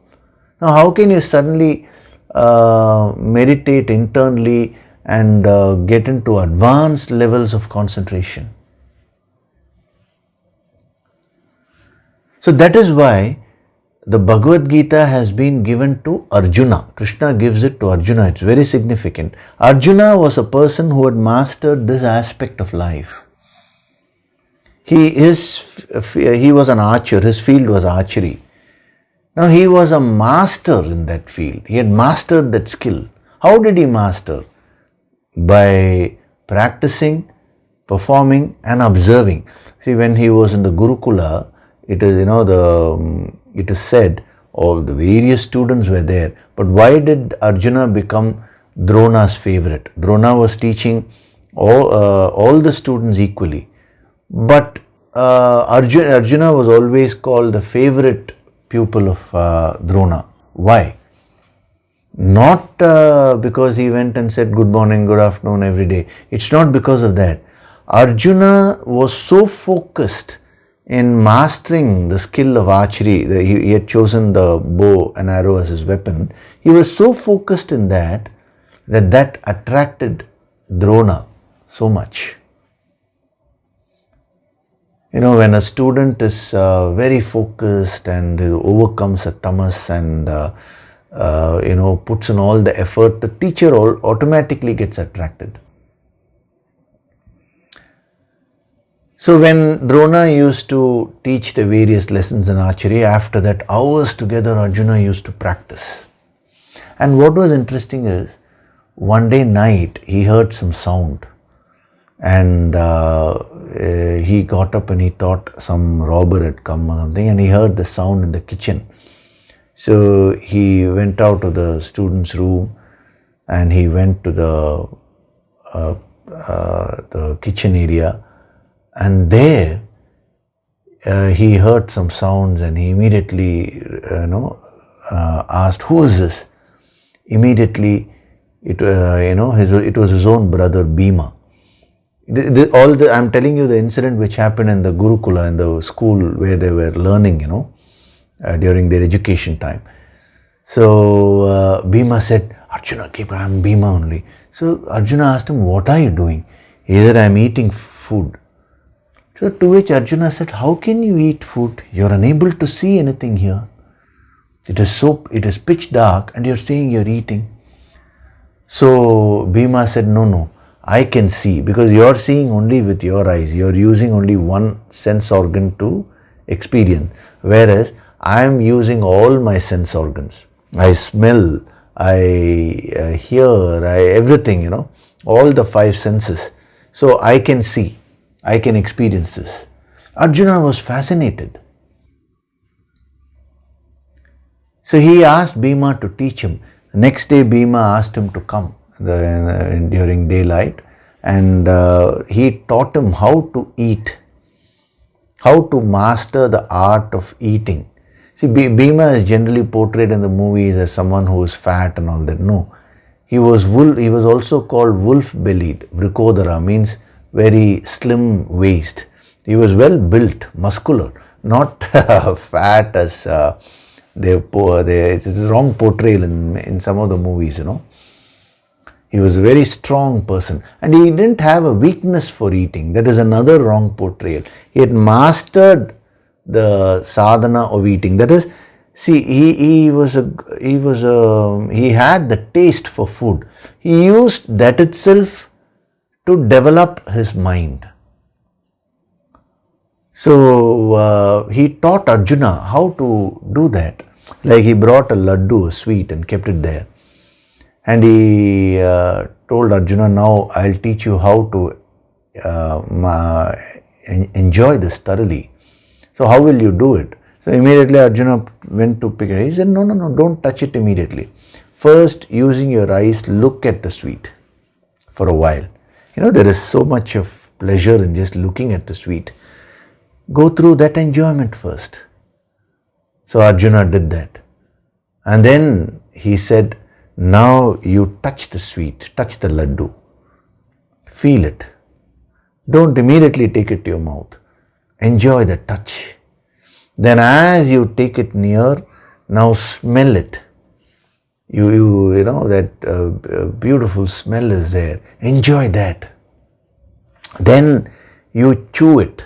now how can you suddenly meditate internally and get into advanced levels of concentration? So that is why the Bhagavad Gita has been given to Arjuna. Krishna gives it to Arjuna. It's very significant. Arjuna was a person who had mastered this aspect of life. He was an archer. His field was archery. Now he was a master in that field. He had mastered that skill. How did he master? By practicing, performing and observing. See, when he was in the Gurukula, it is said all the various students were there. But why did Arjuna become Drona's favorite? Drona was teaching all the students equally. But Arjuna was always called the favorite pupil of Drona. Why? Not because he went and said good morning, good afternoon every day. It's not because of that. Arjuna was so focused in mastering the skill of archery. He had chosen the bow and arrow as his weapon. He was so focused in that attracted Drona so much. You know, when a student is very focused and overcomes a tamas and puts in all the effort, the teacher automatically gets attracted. So when Drona used to teach the various lessons in archery, after that hours together Arjuna used to practice. And what was interesting is, one day night he heard some sound. And he got up and he thought some robber had come or something, and he heard the sound in the kitchen. So he went out of the student's room and he went to the kitchen area, and there he heard some sounds and he immediately asked, "Who is this?" Immediately it was his own brother Bhima. I'm telling you the incident which happened in the Gurukula, in the school where they were learning, during their education time. So Bhima said, "Arjuna, I'm Bhima only." So Arjuna asked him, "What are you doing?" He said, "I'm eating food." So to which Arjuna said, "How can you eat food? You're unable to see anything here. It is pitch dark and you're saying you're eating." So Bhima said, No, I can see, because you're seeing only with your eyes. You're using only one sense organ to experience. Whereas I am using all my sense organs. I smell, I hear, everything, all the five senses. So I can see, I can experience this. Arjuna was fascinated. So he asked Bhima to teach him. Next day Bhima asked him to come during daylight, and he taught him how to eat, how to master the art of eating. See, Bhima is generally portrayed in the movies as someone who is fat and all that. No, He was also called wolf-bellied. Vrikodara means very slim waist. He was well built, muscular, not fat as it's a wrong portrayal in some of the movies, He was a very strong person, and he didn't have a weakness for eating. That is another wrong portrayal. He had mastered the sadhana of eating. That is, see, he had the taste for food. He used that itself to develop his mind. So he taught Arjuna how to do that. Like he brought a laddu, a sweet, and kept it there. And he told Arjuna, now I'll teach you how to enjoy this thoroughly. So how will you do it? So immediately Arjuna went to pick it. He said, no, don't touch it immediately. First, using your eyes, look at the sweet for a while. There is so much of pleasure in just looking at the sweet. Go through that enjoyment first. So Arjuna did that. And then he said, now you touch the sweet, touch the laddu. Feel it. Don't immediately take it to your mouth. Enjoy the touch. Then as you take it near, now smell it. You know that beautiful smell is there. Enjoy that. Then you chew it.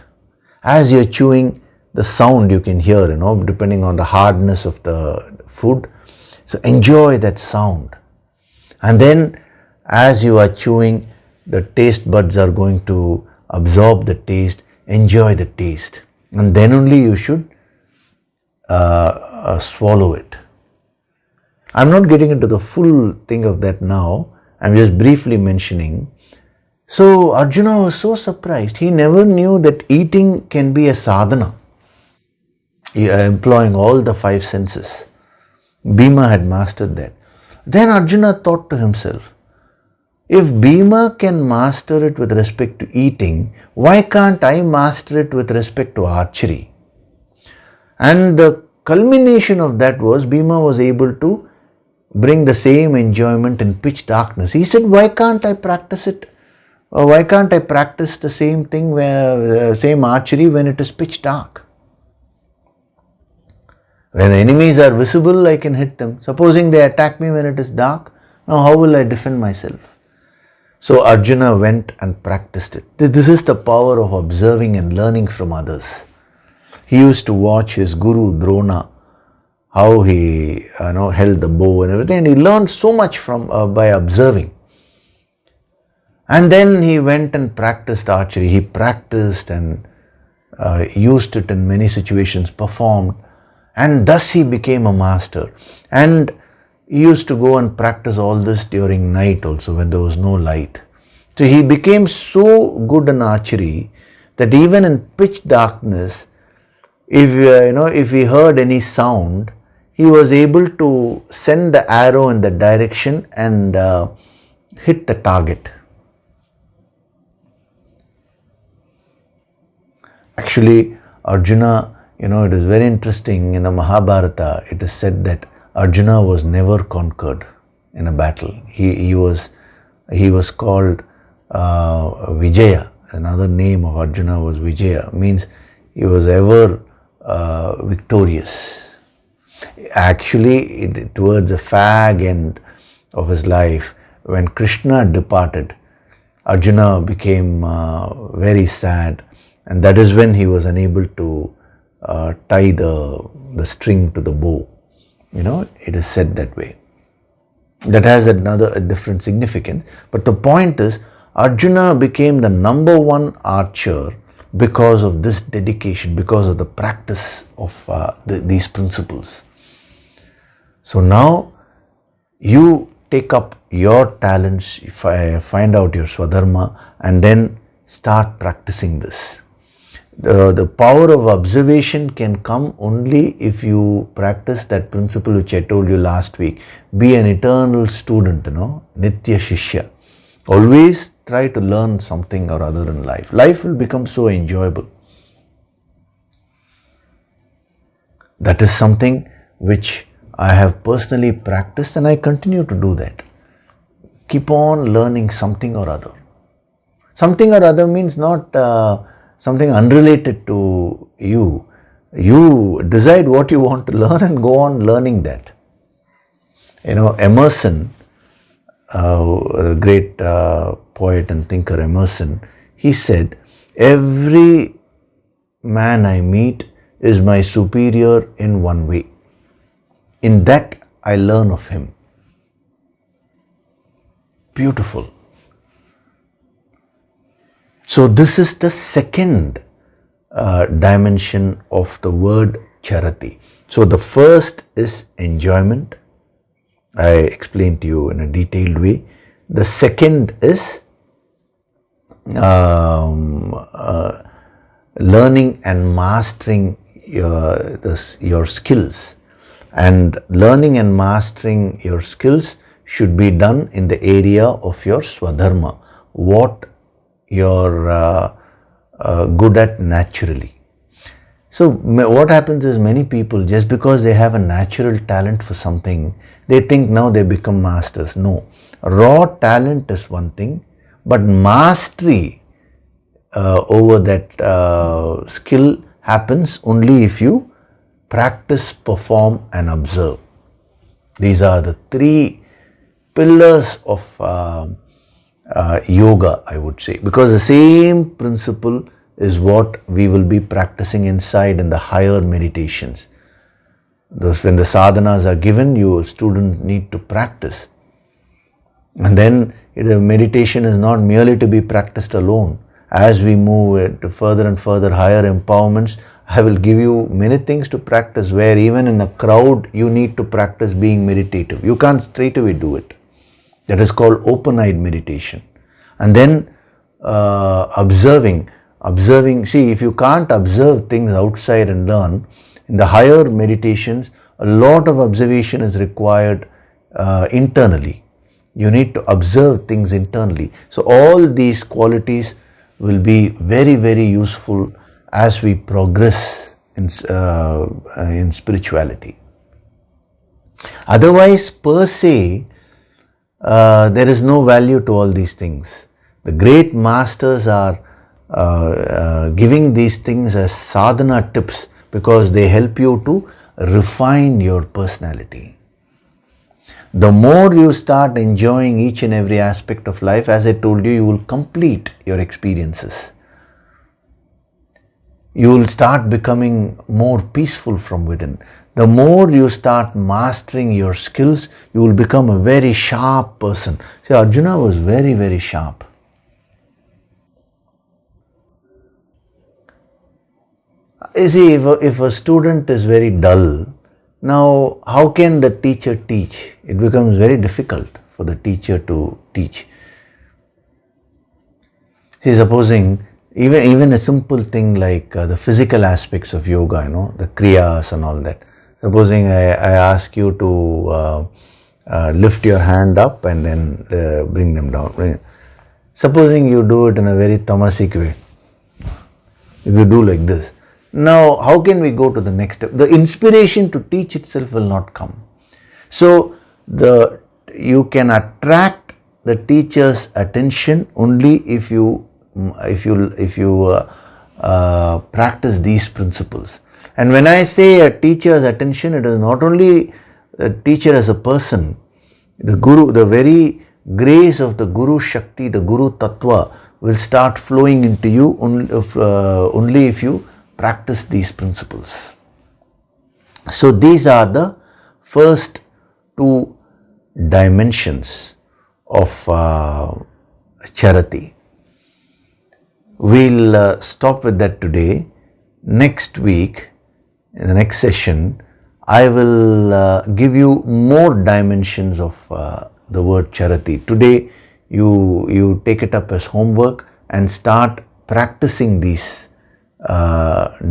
As you're chewing, the sound you can hear, depending on the hardness of the food. So enjoy that sound. And then as you are chewing, the taste buds are going to absorb the taste. Enjoy the taste. And then only you should swallow it. I'm not getting into the full thing of that now. I'm just briefly mentioning. So Arjuna was so surprised. He never knew that eating can be a sadhana, employing all the five senses. Bhima had mastered that. Then Arjuna thought to himself, if Bhima can master it with respect to eating, why can't I master it with respect to archery? And the culmination of that was Bhima was able to bring the same enjoyment in pitch darkness. He said, why can't I practice it? Or why can't I practice the same thing, same archery when it is pitch dark? When enemies are visible, I can hit them. Supposing they attack me when it is dark, now how will I defend myself? So Arjuna went and practiced it. This is the power of observing and learning from others. He used to watch his guru Drona, how he held the bow and everything, and he learned so much from by observing. And then he went and practiced archery. He practiced and used it in many situations, performed, and thus he became a master. And he used to go and practice all this during night also when there was no light. So he became so good in archery that even in pitch darkness, if he heard any sound, he was able to send the arrow in the direction and hit the target. Actually, Arjuna, it is very interesting. In the Mahabharata, it is said that Arjuna was never conquered in a battle. He was called Vijaya. Another name of Arjuna was Vijaya. Means he was ever victorious. Actually, towards the fag end of his life, when Krishna departed, Arjuna became very sad. And that is when he was unable to tie the string to the bow. It is said that way. That has a different significance. But the point is, Arjuna became the number one archer because of this dedication, because of the practice of these principles. So now you take up your talents, find out your Swadharma, and then start practicing this. The power of observation can come only if you practice that principle which I told you last week. Be an eternal student, Nitya Shishya. Always try to learn something or other in life. Life will become so enjoyable. That is something which I have personally practiced, and I continue to do that. keep on learning something or other. Something or other means not something unrelated to you. You decide what you want to learn and go on learning that. Emerson, a great poet and thinker Emerson, he said, every man I meet is my superior in one way. In that I learn of him. Beautiful. So this is the second dimension of the word charati. So the first is enjoyment. I explained to you in a detailed way. The second is learning and mastering your skills. And learning and mastering your skills should be done in the area of your swadharma, what you're good at naturally. So what happens is, many people, just because they have a natural talent for something, they think now they become masters. No, raw talent is one thing, but mastery over that skill happens only if you practice, perform and observe. These are the three pillars of yoga, I would say, because the same principle is what we will be practicing inside in the higher meditations. When the sadhanas are given, you student need to practice. And then meditation is not merely to be practiced alone. As we move to further and further higher empowerments, I will give you many things to practice, where even in a crowd you need to practice being meditative. You can't straight away do it. That is called open-eyed meditation. And then observing. See, if you can't observe things outside and learn, in the higher meditations, a lot of observation is required internally. You need to observe things internally. So all these qualities will be very, very useful as we progress in spirituality. Otherwise, per se, there is no value to all these things. The great masters are giving these things as sadhana tips, because they help you to refine your personality. The more you start enjoying each and every aspect of life, as I told you, you will complete your experiences. You will start becoming more peaceful from within. The more you start mastering your skills, you will become a very sharp person. See, Arjuna was very, very sharp. You see, if a student is very dull, now how can the teacher teach? It becomes very difficult for the teacher to teach. See, supposing even a simple thing like the physical aspects of yoga, the kriyas and all that. Supposing I ask you to lift your hand up and then bring them down. Supposing you do it in a very tamasic way. If you do like this. Now, how can we go to the next step? The inspiration to teach itself will not come. So, you can attract the teacher's attention only if you practice these principles. And when I say a teacher's attention, it is not only the teacher as a person, the Guru, the very grace of the Guru Shakti, the Guru Tattva will start flowing into you only if you practice these principles. So these are the first two dimensions of charati. We'll stop with that today. Next week, in the next session, I will give you more dimensions of the word charati. Today, you take it up as homework and start practicing these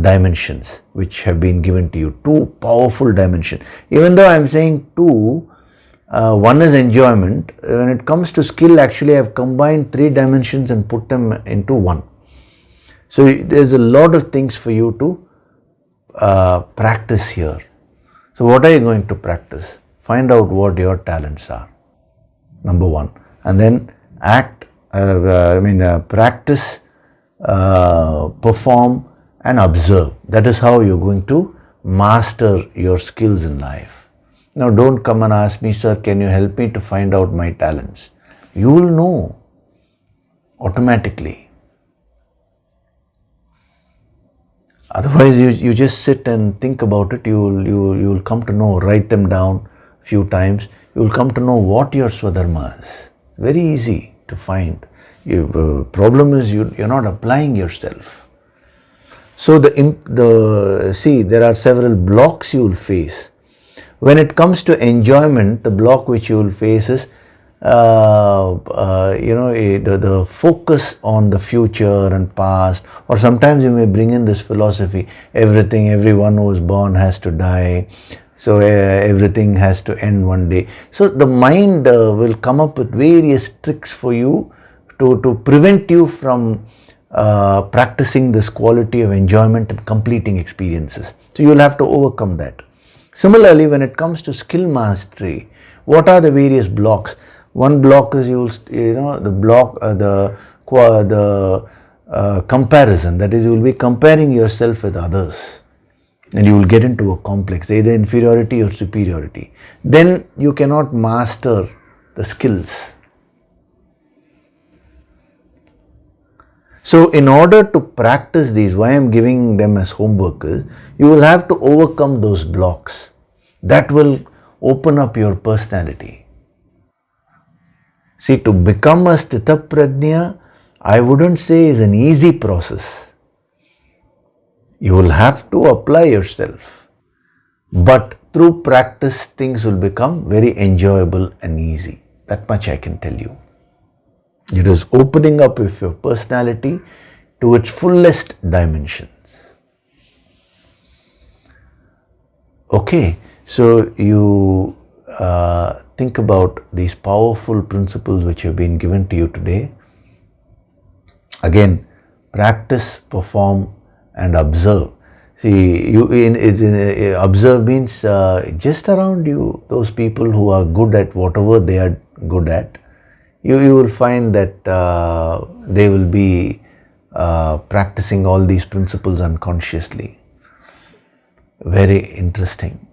dimensions which have been given to you. Two powerful dimensions. Even though I am saying two, one is enjoyment. When it comes to skill, actually I have combined three dimensions and put them into one. So there's a lot of things for you to practice here. So what are you going to practice? Find out what your talents are, number one. and then practice, perform and observe. That is how you're going to master your skills in life. Now don't come and ask me, sir, can you help me to find out my talents? You will know automatically. Otherwise, you just sit and think about it. You will come to know. Write them down a few times. You will come to know what your Swadharma is. Very easy to find. The problem is you're not applying yourself. So there are several blocks you will face. When it comes to enjoyment, the block which you will face is the focus on the future and past, or sometimes you may bring in this philosophy, everyone who is born has to die, so everything has to end one day. So the mind will come up with various tricks for you to prevent you from practicing this quality of enjoyment and completing experiences. So you will have to overcome that. Similarly, when it comes to skill mastery, what are the various blocks? One block is comparison. That is, you will be comparing yourself with others, and you will get into a complex, either inferiority or superiority. Then you cannot master the skills. So in order to practice these, why I am giving them as homework is, you will have to overcome those blocks. That will open up your personality. See, to become a Sthita Prajna, I wouldn't say is an easy process. You will have to apply yourself. But through practice, things will become very enjoyable and easy. That much I can tell you. It is opening up with your personality to its fullest dimensions. Okay, so you think about these powerful principles which have been given to you today. Again, practice, perform and observe. See, observe means just around you, those people who are good at whatever they are good at, you will find that they will be practicing all these principles unconsciously. Very interesting.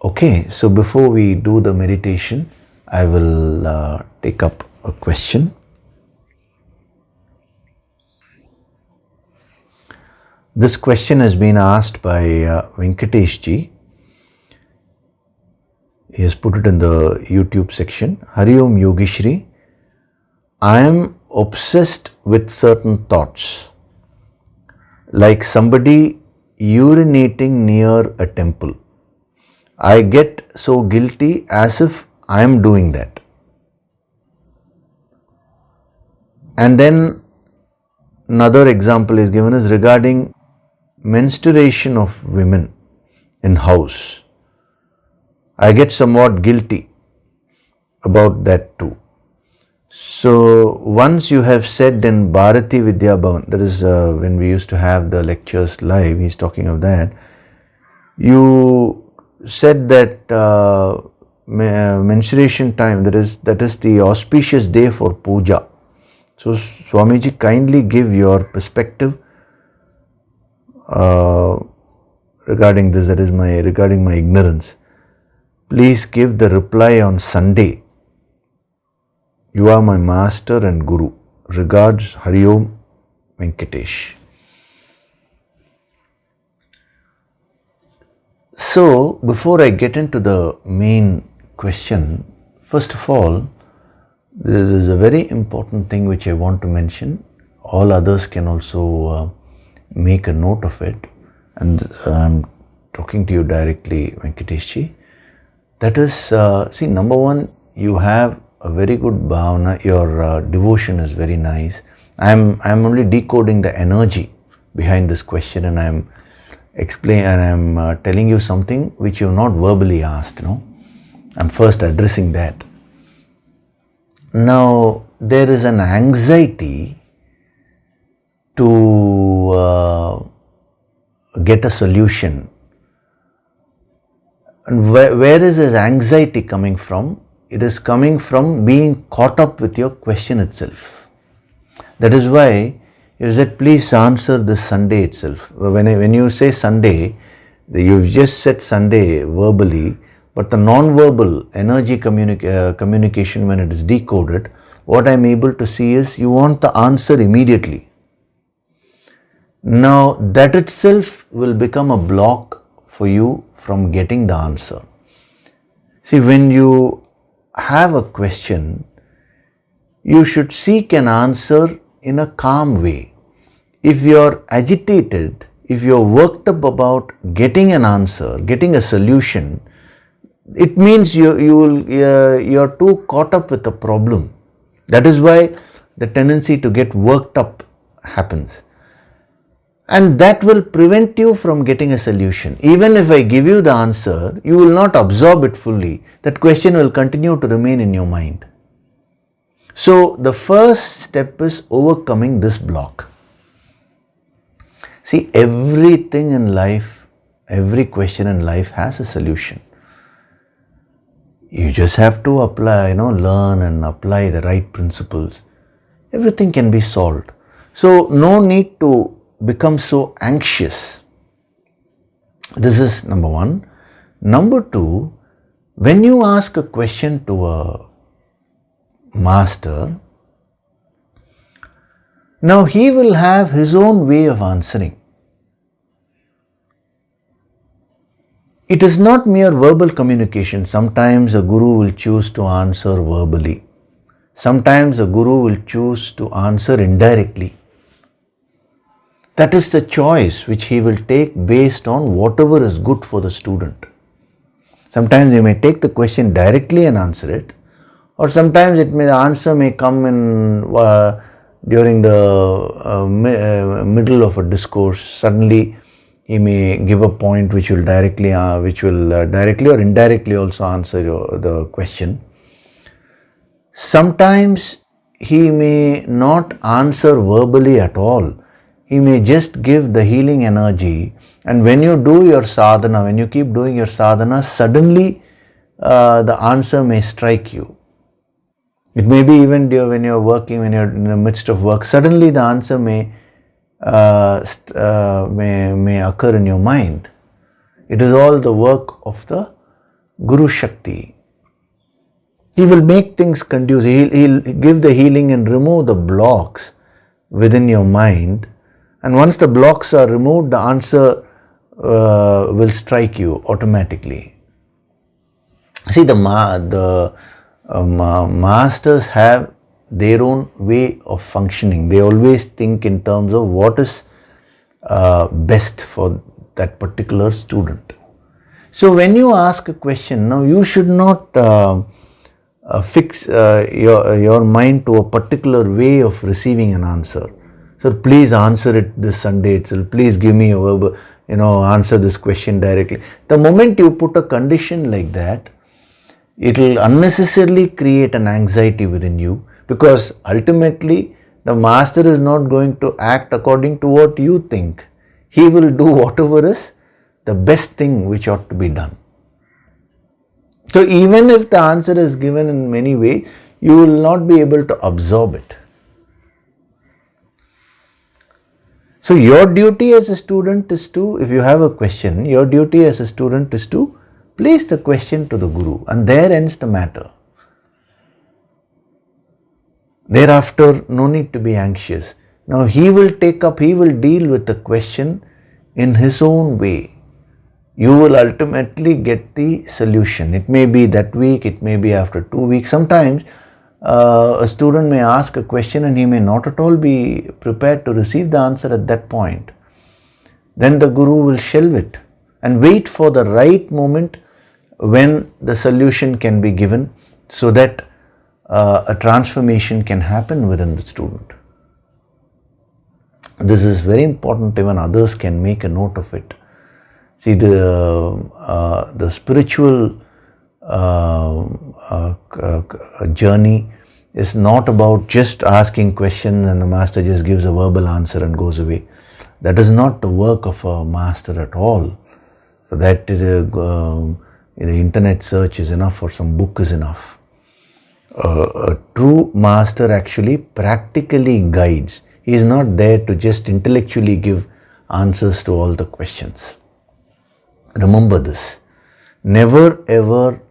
Okay, so before we do the meditation, I will take up a question. This question has been asked by Venkatesh ji. He has put it in the YouTube section. Hari Om Yogishri, I am obsessed with certain thoughts, like somebody urinating near a temple. I get so guilty as if I am doing that. And then another example is given is regarding menstruation of women in house. I get somewhat guilty about that too. So once you have said in Bharati Vidya Bhavan, that is when we used to have the lectures live, he's talking of that, you said that menstruation time, that is the auspicious day for puja. So Swamiji, kindly give your perspective regarding this, that is regarding my ignorance. Please give the reply on Sunday. You are my master and guru. Regards, Hari Om, Venkatesh. So, before I get into the main question, first of all, this is a very important thing which I want to mention. All others can also make a note of it. And I'm talking to you directly, Venkatesh ji. That is, see, number one, you have a very good bhavana. Your devotion is very nice. I'm only decoding the energy behind this question, and I'm telling you something which you have not verbally asked. I'm first addressing that. Now, there is an anxiety to get a solution. And where is this anxiety coming from? it is coming from being caught up with your question itself. That is why you said, please answer this Sunday itself. When you say Sunday, you've just said Sunday verbally, but the non-verbal energy communication, when it is decoded, what I'm able to see is you want the answer immediately. Now that itself will become a block for you from getting the answer. See, when you have a question, you should seek an answer in a calm way. If you're agitated, if you're worked up about getting an answer, getting a solution, it means you're too caught up with the problem. That is why the tendency to get worked up happens. And that will prevent you from getting a solution. Even if I give you the answer, you will not absorb it fully. That question will continue to remain in your mind. So the first step is overcoming this block. See, everything in life, every question in life has a solution. You just have to apply, learn and apply the right principles. Everything can be solved. So no need to become so anxious. This is number one. Number two, when you ask a question to a master, now he will have his own way of answering. It is not mere verbal communication. Sometimes a guru will choose to answer verbally. Sometimes a guru will choose to answer indirectly. That is the choice which he will take based on whatever is good for the student. Sometimes he may take the question directly and answer it, or sometimes the answer may come in during the middle of a discourse. Suddenly he may give a point which will directly or indirectly also answer the question. Sometimes he may not answer verbally at all. He may just give the healing energy, and when you do your sadhana, when you keep doing your sadhana, suddenly the answer may strike you. It may be even when you're working, when you're in the midst of work, suddenly the answer may occur in your mind. It is all the work of the Guru Shakti. He will make things conducive. He'll give the healing and remove the blocks within your mind. And once the blocks are removed, the answer will strike you automatically. See, the masters have their own way of functioning. They always think in terms of what is best for that particular student. So when you ask a question, now you should not fix your mind to a particular way of receiving an answer. So please answer it this Sunday itself. Please give me a verb, answer this question directly. The moment you put a condition like that, it will unnecessarily create an anxiety within you, because ultimately the master is not going to act according to what you think. He will do whatever is the best thing which ought to be done. So even if the answer is given in many ways, you will not be able to absorb it. So your duty as a student is to, if you have a question, your duty as a student is to place the question to the Guru, and there ends the matter. Thereafter, no need to be anxious. Now he will deal with the question in his own way. You will ultimately get the solution. It may be that week, it may be after 2 weeks. Sometimes a student may ask a question and he may not at all be prepared to receive the answer at that point. Then the Guru will shelve it and wait for the right moment when the solution can be given, so that a transformation can happen within the student. This is very important. Even others can make a note of it. See, the spiritual journey is not about just asking questions and the master just gives a verbal answer and goes away. That is not the work of a master at all. For that, the internet search is enough, or some book is enough. A true master actually practically guides. He is not there to just intellectually give answers to all the questions. Remember this. Never ever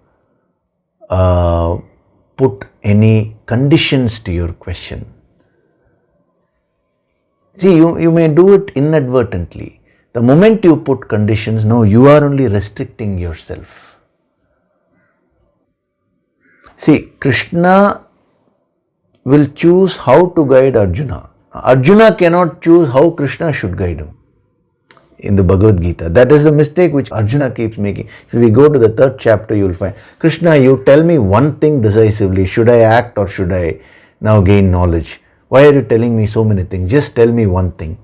put any conditions to your question. See, you may do it inadvertently. The moment you put conditions, no, you are only restricting yourself. See, Krishna will choose how to guide Arjuna. Arjuna cannot choose how Krishna should guide him. In the Bhagavad Gita. That is the mistake which Arjuna keeps making. If we go to the 3rd chapter, you will find, Krishna, you tell me one thing decisively. Should I act or should I now gain knowledge? Why are you telling me so many things? Just tell me one thing.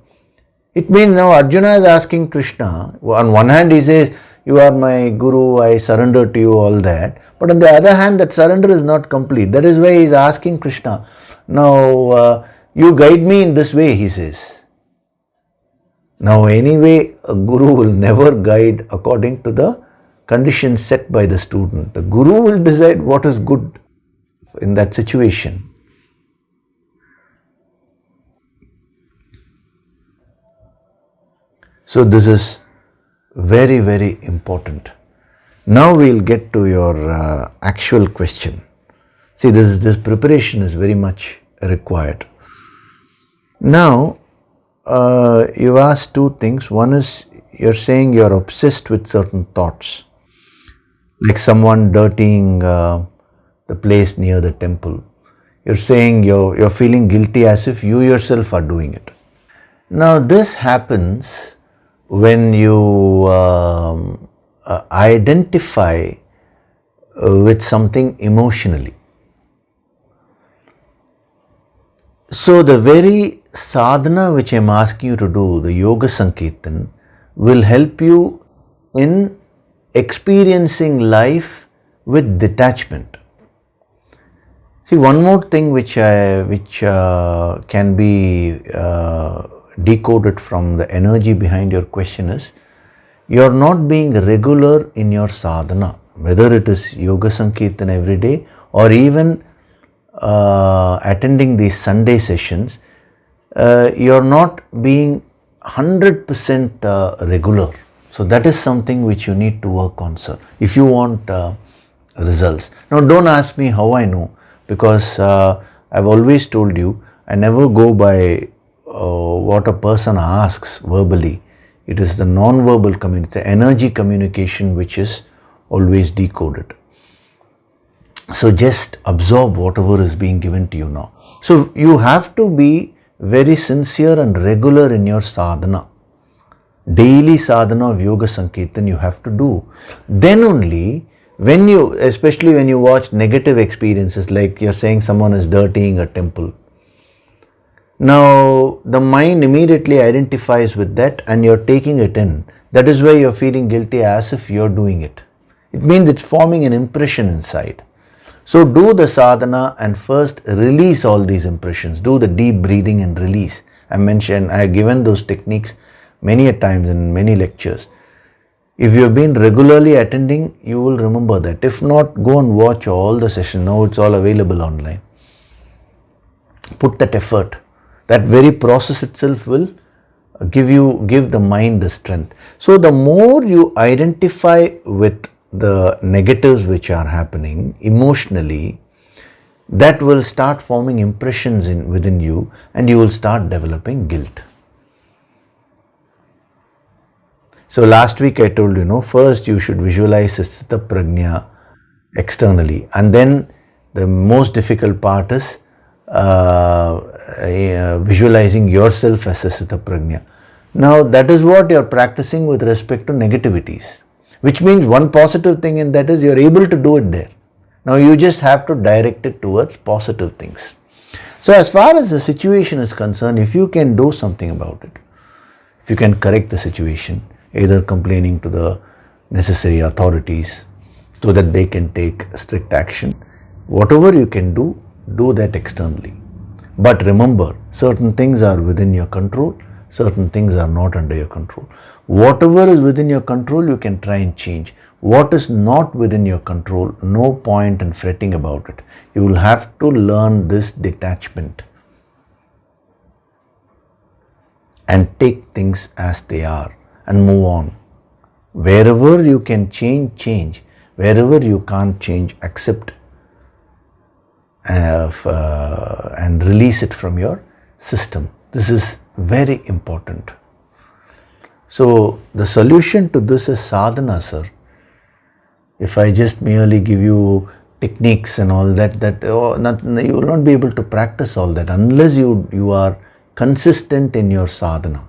It means now Arjuna is asking Krishna. On one hand he says, you are my guru, I surrender to you, all that. But on the other hand, that surrender is not complete. That is why he is asking Krishna. Now, you guide me in this way, he says. Now anyway, a guru will never guide according to the conditions set by the student. The guru will decide what is good in that situation. So this is very, very important. Now we will get to your actual question. See, this preparation is very much required. Now, you asked two things. One is, you're saying you're obsessed with certain thoughts, like someone dirtying the place near the temple. You're saying you're feeling guilty as if you yourself are doing it. Now this happens when you identify with something emotionally. So the very sadhana which I am asking you to do, the Yoga Sankirtan, will help you in experiencing life with detachment. See, one more thing which can be decoded from the energy behind your question is, you are not being regular in your sadhana, whether it is Yoga Sankirtan every day or even attending these Sunday sessions. You are not being 100% regular. So that is something which you need to work on, sir, if you want results. Now don't ask me how I know, because I've always told you, I never go by what a person asks verbally. It is the non-verbal communication, the energy communication, which is always decoded. So just absorb whatever is being given to you now. So you have to be very sincere and regular in your sadhana. Daily sadhana of Yoga Sankirtan you have to do. Then only, when you, especially when you watch negative experiences, like you're saying someone is dirtying a temple. Now the mind immediately identifies with that and you're taking it in. That is why you're feeling guilty as if you're doing it. It means it's forming an impression inside. So do the sadhana and first release all these impressions. Do the deep breathing and release. I have given those techniques many a times in many lectures. If you have been regularly attending, you will remember that. If not, go and watch all the sessions. Now it's all available online. Put that effort. That very process itself will give the mind the strength. So the more you identify with the negatives which are happening emotionally, that will start forming impressions within you, and you will start developing guilt. So last week I told you, first you should visualize Sthita Prajna externally, and then the most difficult part is visualizing yourself as a Sthita Prajna. Now that is what you are practicing with respect to negativities, which means one positive thing in that is you are able to do it there. Now you just have to direct it towards positive things. So as far as the situation is concerned, if you can do something about it, if you can correct the situation, either complaining to the necessary authorities so that they can take strict action, whatever you can do that externally. But remember, certain things are within your control, certain things are not under your control. Whatever is within your control, you can try and change. What is not within your control, no point in fretting about it. You will have to learn this detachment and take things as they are and move on. Wherever you can change, change. Wherever you can't change, accept and release it from your system. This is very important. So the solution to this is sadhana, sir. If I just merely give you techniques and all that, you will not be able to practice all that unless you are consistent in your sadhana.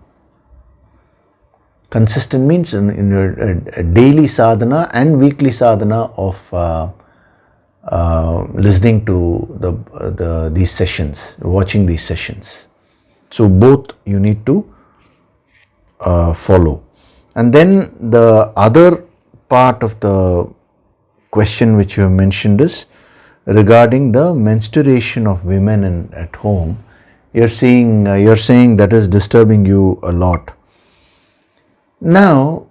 Consistent means in your daily sadhana and weekly sadhana of listening to these sessions, watching these sessions. So both you need to follow. And then the other part of the question which you have mentioned is regarding the menstruation of women at home. You're saying that is disturbing you a lot. Now,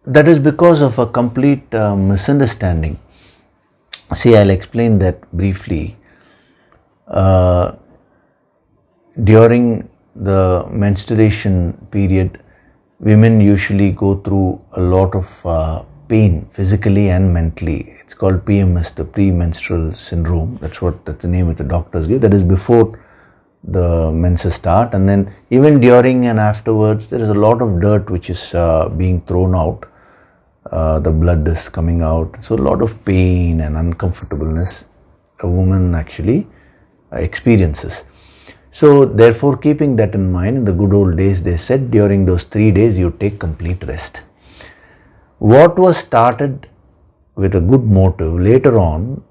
that is because of a complete misunderstanding. See, I'll explain that briefly. During the menstruation period, women usually go through a lot of pain, physically and mentally. It's called PMS, the premenstrual syndrome. That's the name that the doctors give. That is before the menses start, and then even during and afterwards, there is a lot of dirt which is being thrown out. The blood is coming out. So a lot of pain and uncomfortableness a woman actually experiences. So therefore, keeping that in mind, in the good old days, they said during those 3 days you take complete rest. What was started with a good motive later on,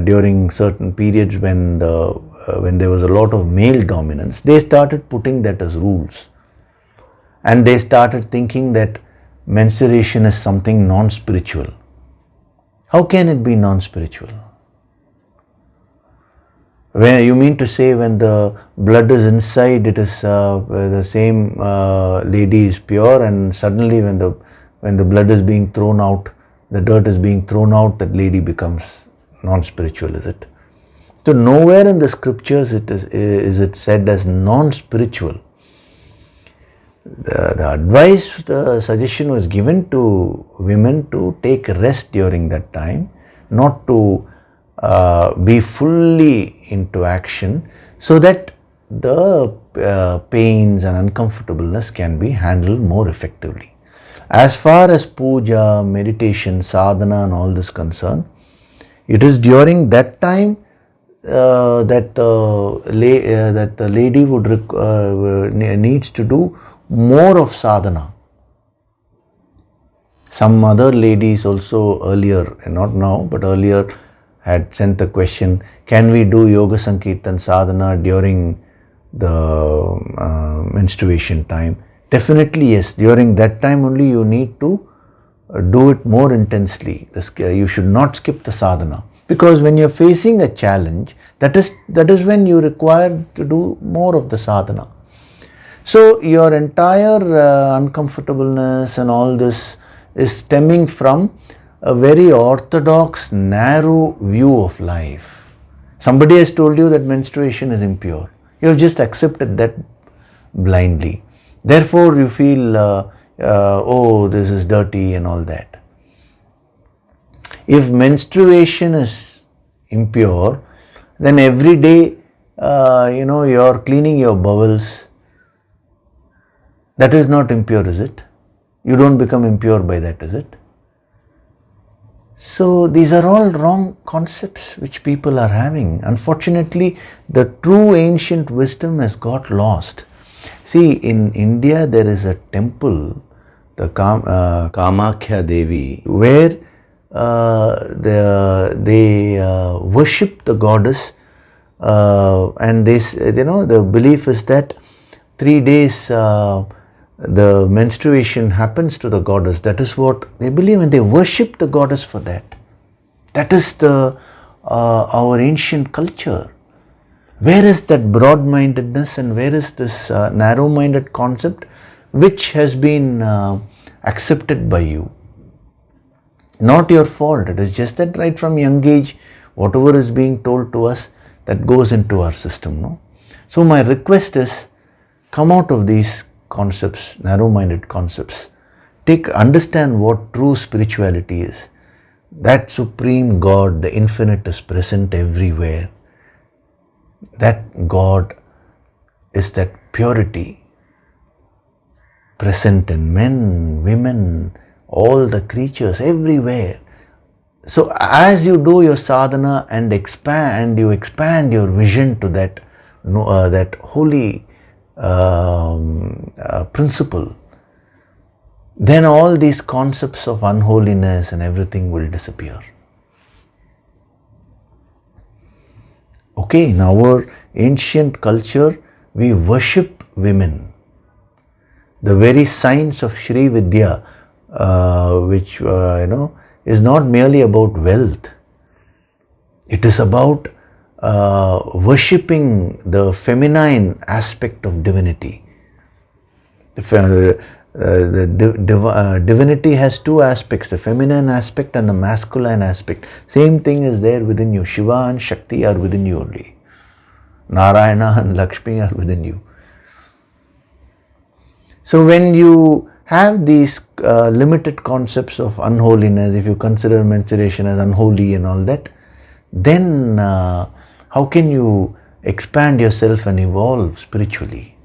during certain periods when there was a lot of male dominance, they started putting that as rules, and they started thinking that menstruation is something non-spiritual. How can it be non-spiritual? When you mean to say when the blood is inside, it is the same lady is pure, and suddenly when the blood is being thrown out, the dirt is being thrown out, that lady becomes non-spiritual, is it? So nowhere in the scriptures is it said as non-spiritual. The advice, the suggestion was given to women to take rest during that time, not to be fully into action, so that the pains and uncomfortableness can be handled more effectively. As far as puja, meditation, sadhana and all this concerned, it is during that time that the lady would needs to do more of sadhana. Some other ladies also earlier, not now, but earlier had sent the question, can we do yoga sankirtan sadhana during the menstruation time? Definitely yes. During that time only you need to do it more intensely. You should not skip the sadhana, because when you're facing a challenge, that is when you require to do more of the sadhana. So your entire uncomfortableness and all this is stemming from a very orthodox, narrow view of life. Somebody has told you that menstruation is impure. You have just accepted that blindly. Therefore you feel, oh, this is dirty and all that. If menstruation is impure, then every day, you are cleaning your bowels. That is not impure, is it? You don't become impure by that, is it? So these are all wrong concepts which people are having. Unfortunately, the true ancient wisdom has got lost. See, in India there is a temple, the Kamakhya Devi, where they worship the goddess, and the belief is that 3 days the menstruation happens to the goddess. That is what they believe, and they worship the goddess for that. That is our ancient culture. Where is that broad-mindedness and where is this narrow-minded concept which has been accepted by you? Not your fault. It is just that right from young age, whatever is being told to us, that goes into our system. No? So my request is, come out of these concepts, narrow-minded concepts. Understand what true spirituality is. That Supreme God, the Infinite, is present everywhere. That God is that purity present in men, women, all the creatures, everywhere. So as you do your sadhana and you expand your vision to that, that holy principle, then all these concepts of unholiness and everything will disappear. Okay, in our ancient culture, we worship women. The very science of Sri Vidya, which is not merely about wealth. It is about worshipping the feminine aspect of divinity. Divinity has two aspects, the feminine aspect and the masculine aspect. Same thing is there within you. Shiva and Shakti are within you only. Narayana and Lakshmi are within you. So when you have these limited concepts of unholiness, if you consider menstruation as unholy and all that, then how can you expand yourself and evolve spiritually?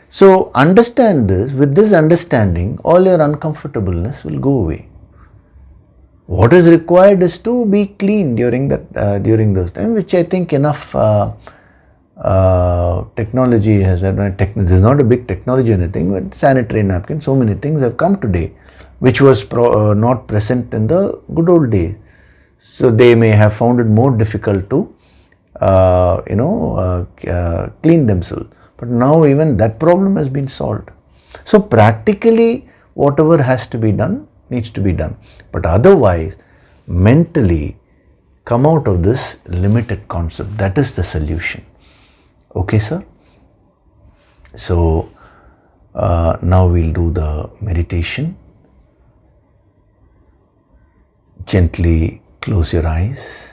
So understand this. With this understanding, all your uncomfortableness will go away. What is required is to be clean during those times, which I think enough technology has. This is not a big technology or anything, but sanitary napkins, so many things have come today, which was not present in the good old days. So they may have found it more difficult to clean themselves. But now even that problem has been solved. So practically whatever has to be done needs to be done. But otherwise, mentally come out of this limited concept. That is the solution. Okay, sir? So now we'll do the meditation. Gently close your eyes.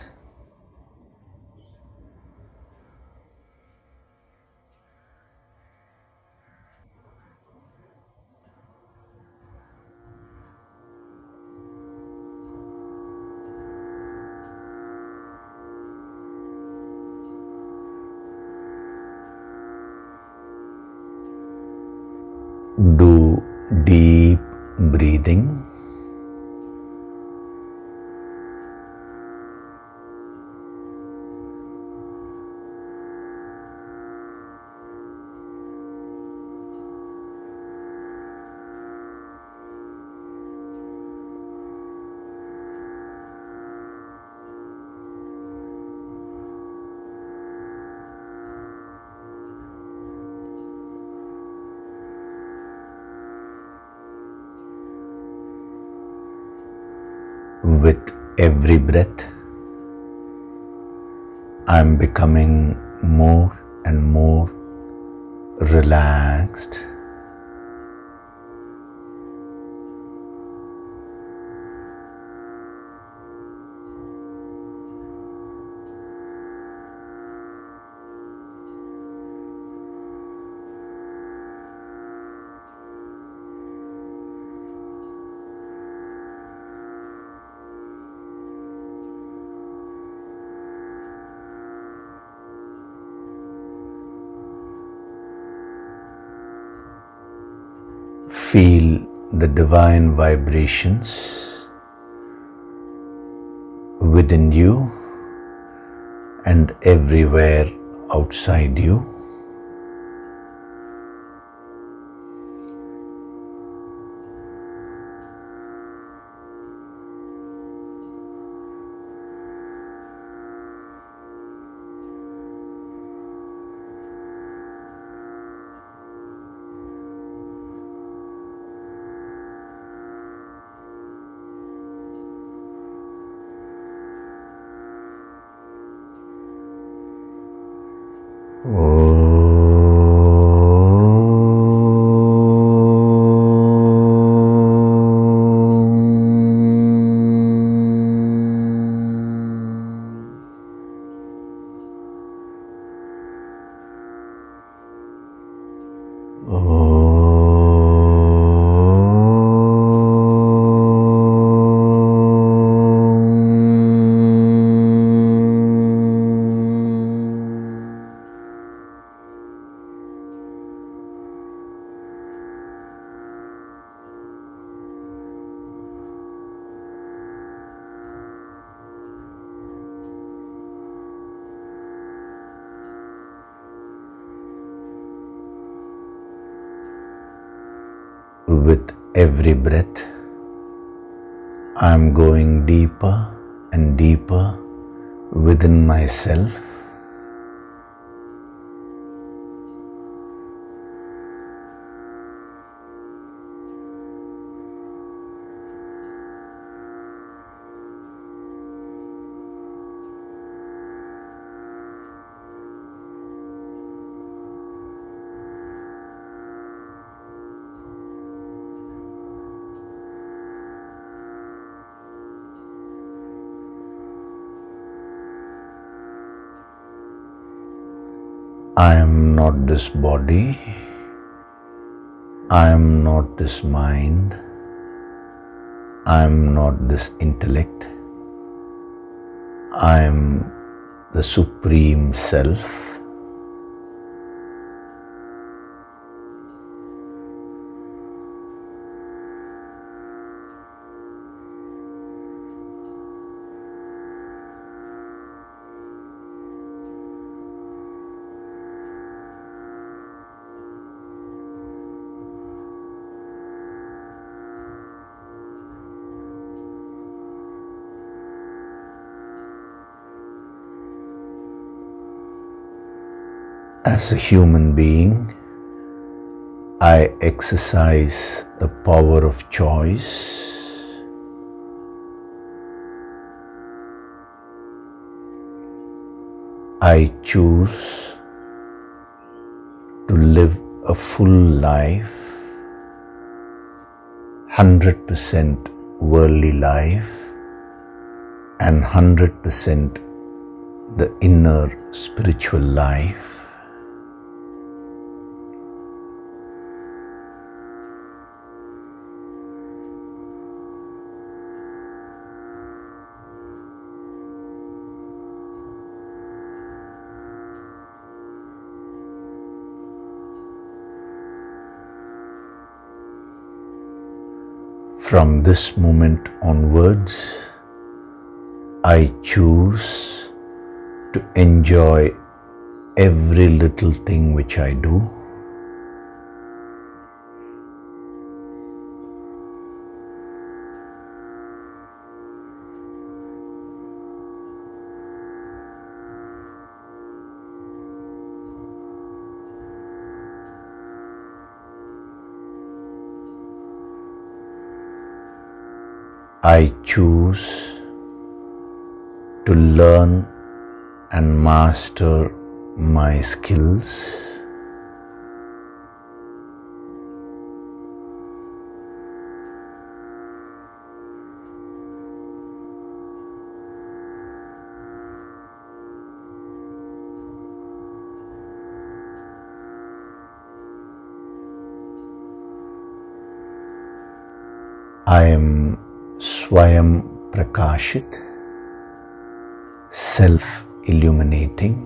Do deep breathing. With every breath, I am becoming more and more relaxed. Feel the divine vibrations within you and everywhere outside you. With every breath, I am going deeper and deeper within myself. I am not this body, I am not this mind, I am not this intellect, I am the Supreme Self. As a human being, I exercise the power of choice. I choose to live a full life, 100% worldly life and 100% the inner spiritual life. From this moment onwards, I choose to enjoy every little thing which I do. I choose to learn and master my skills. I am Swayam Prakashit, self-illuminating.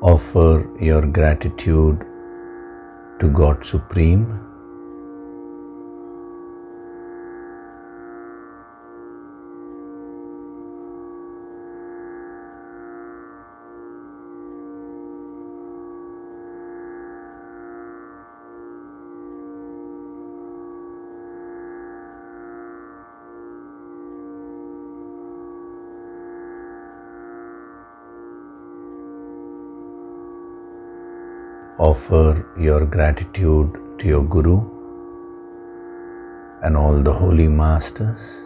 Offer your gratitude to God Supreme. Offer your gratitude to your Guru and all the holy masters.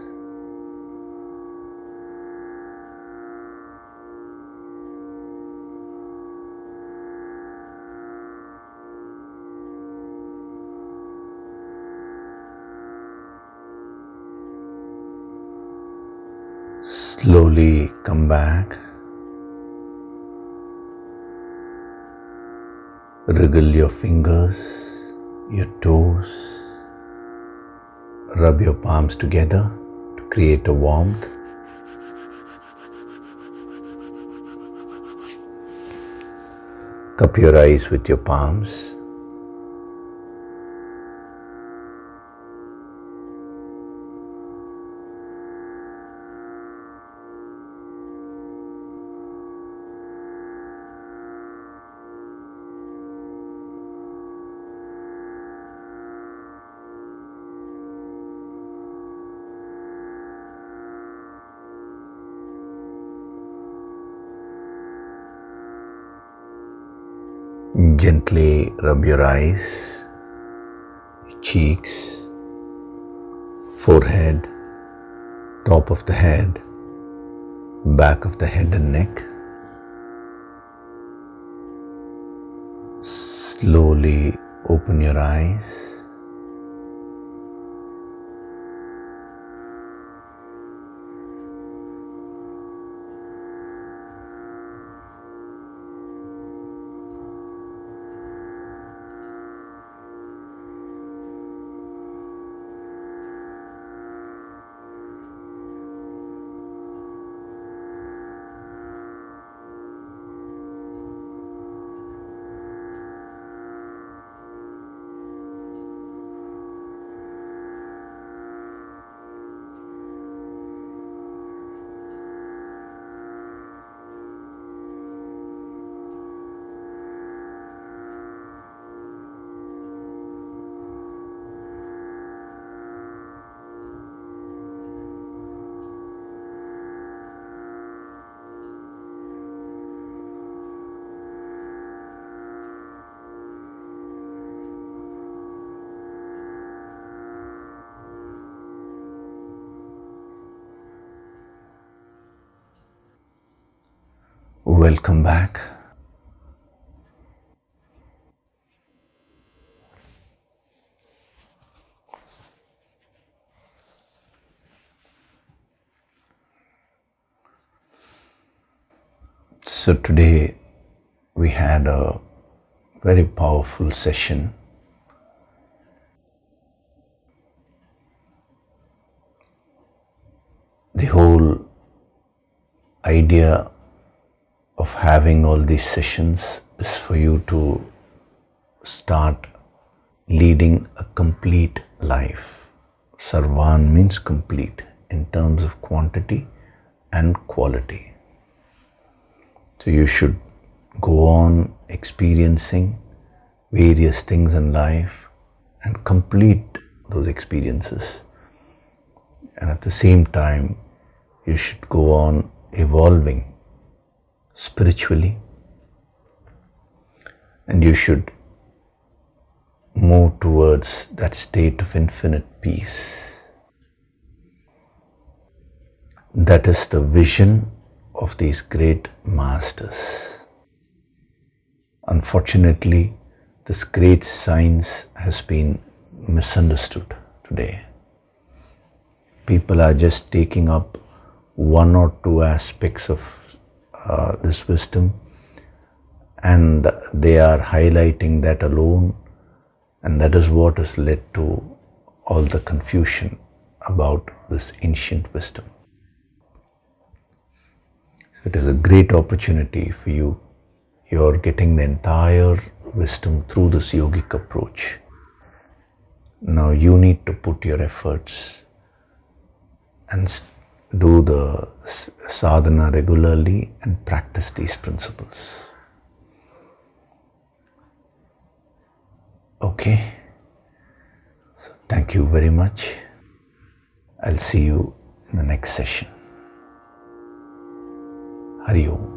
Slowly come back. Wriggle your fingers, your toes. Rub your palms together to create a warmth. Cup your eyes with your palms. Gently rub your eyes, cheeks, forehead, top of the head, back of the head and neck. Slowly open your eyes. Welcome back. So today we had a very powerful session. The whole idea of having all these sessions is for you to start leading a complete life. Sarvan means complete in terms of quantity and quality. So you should go on experiencing various things in life and complete those experiences. And at the same time, you should go on evolving spiritually, and you should move towards that state of infinite peace. That is the vision of these great masters. Unfortunately, this great science has been misunderstood today. People are just taking up one or two aspects of this wisdom, and they are highlighting that alone, and that is what has led to all the confusion about this ancient wisdom. So it is a great opportunity for you You're getting the entire wisdom through this yogic approach. Now you need to put your efforts and do the sadhana regularly and practice these principles. Okay? So thank you very much. I'll see you in the next session. Hari Om.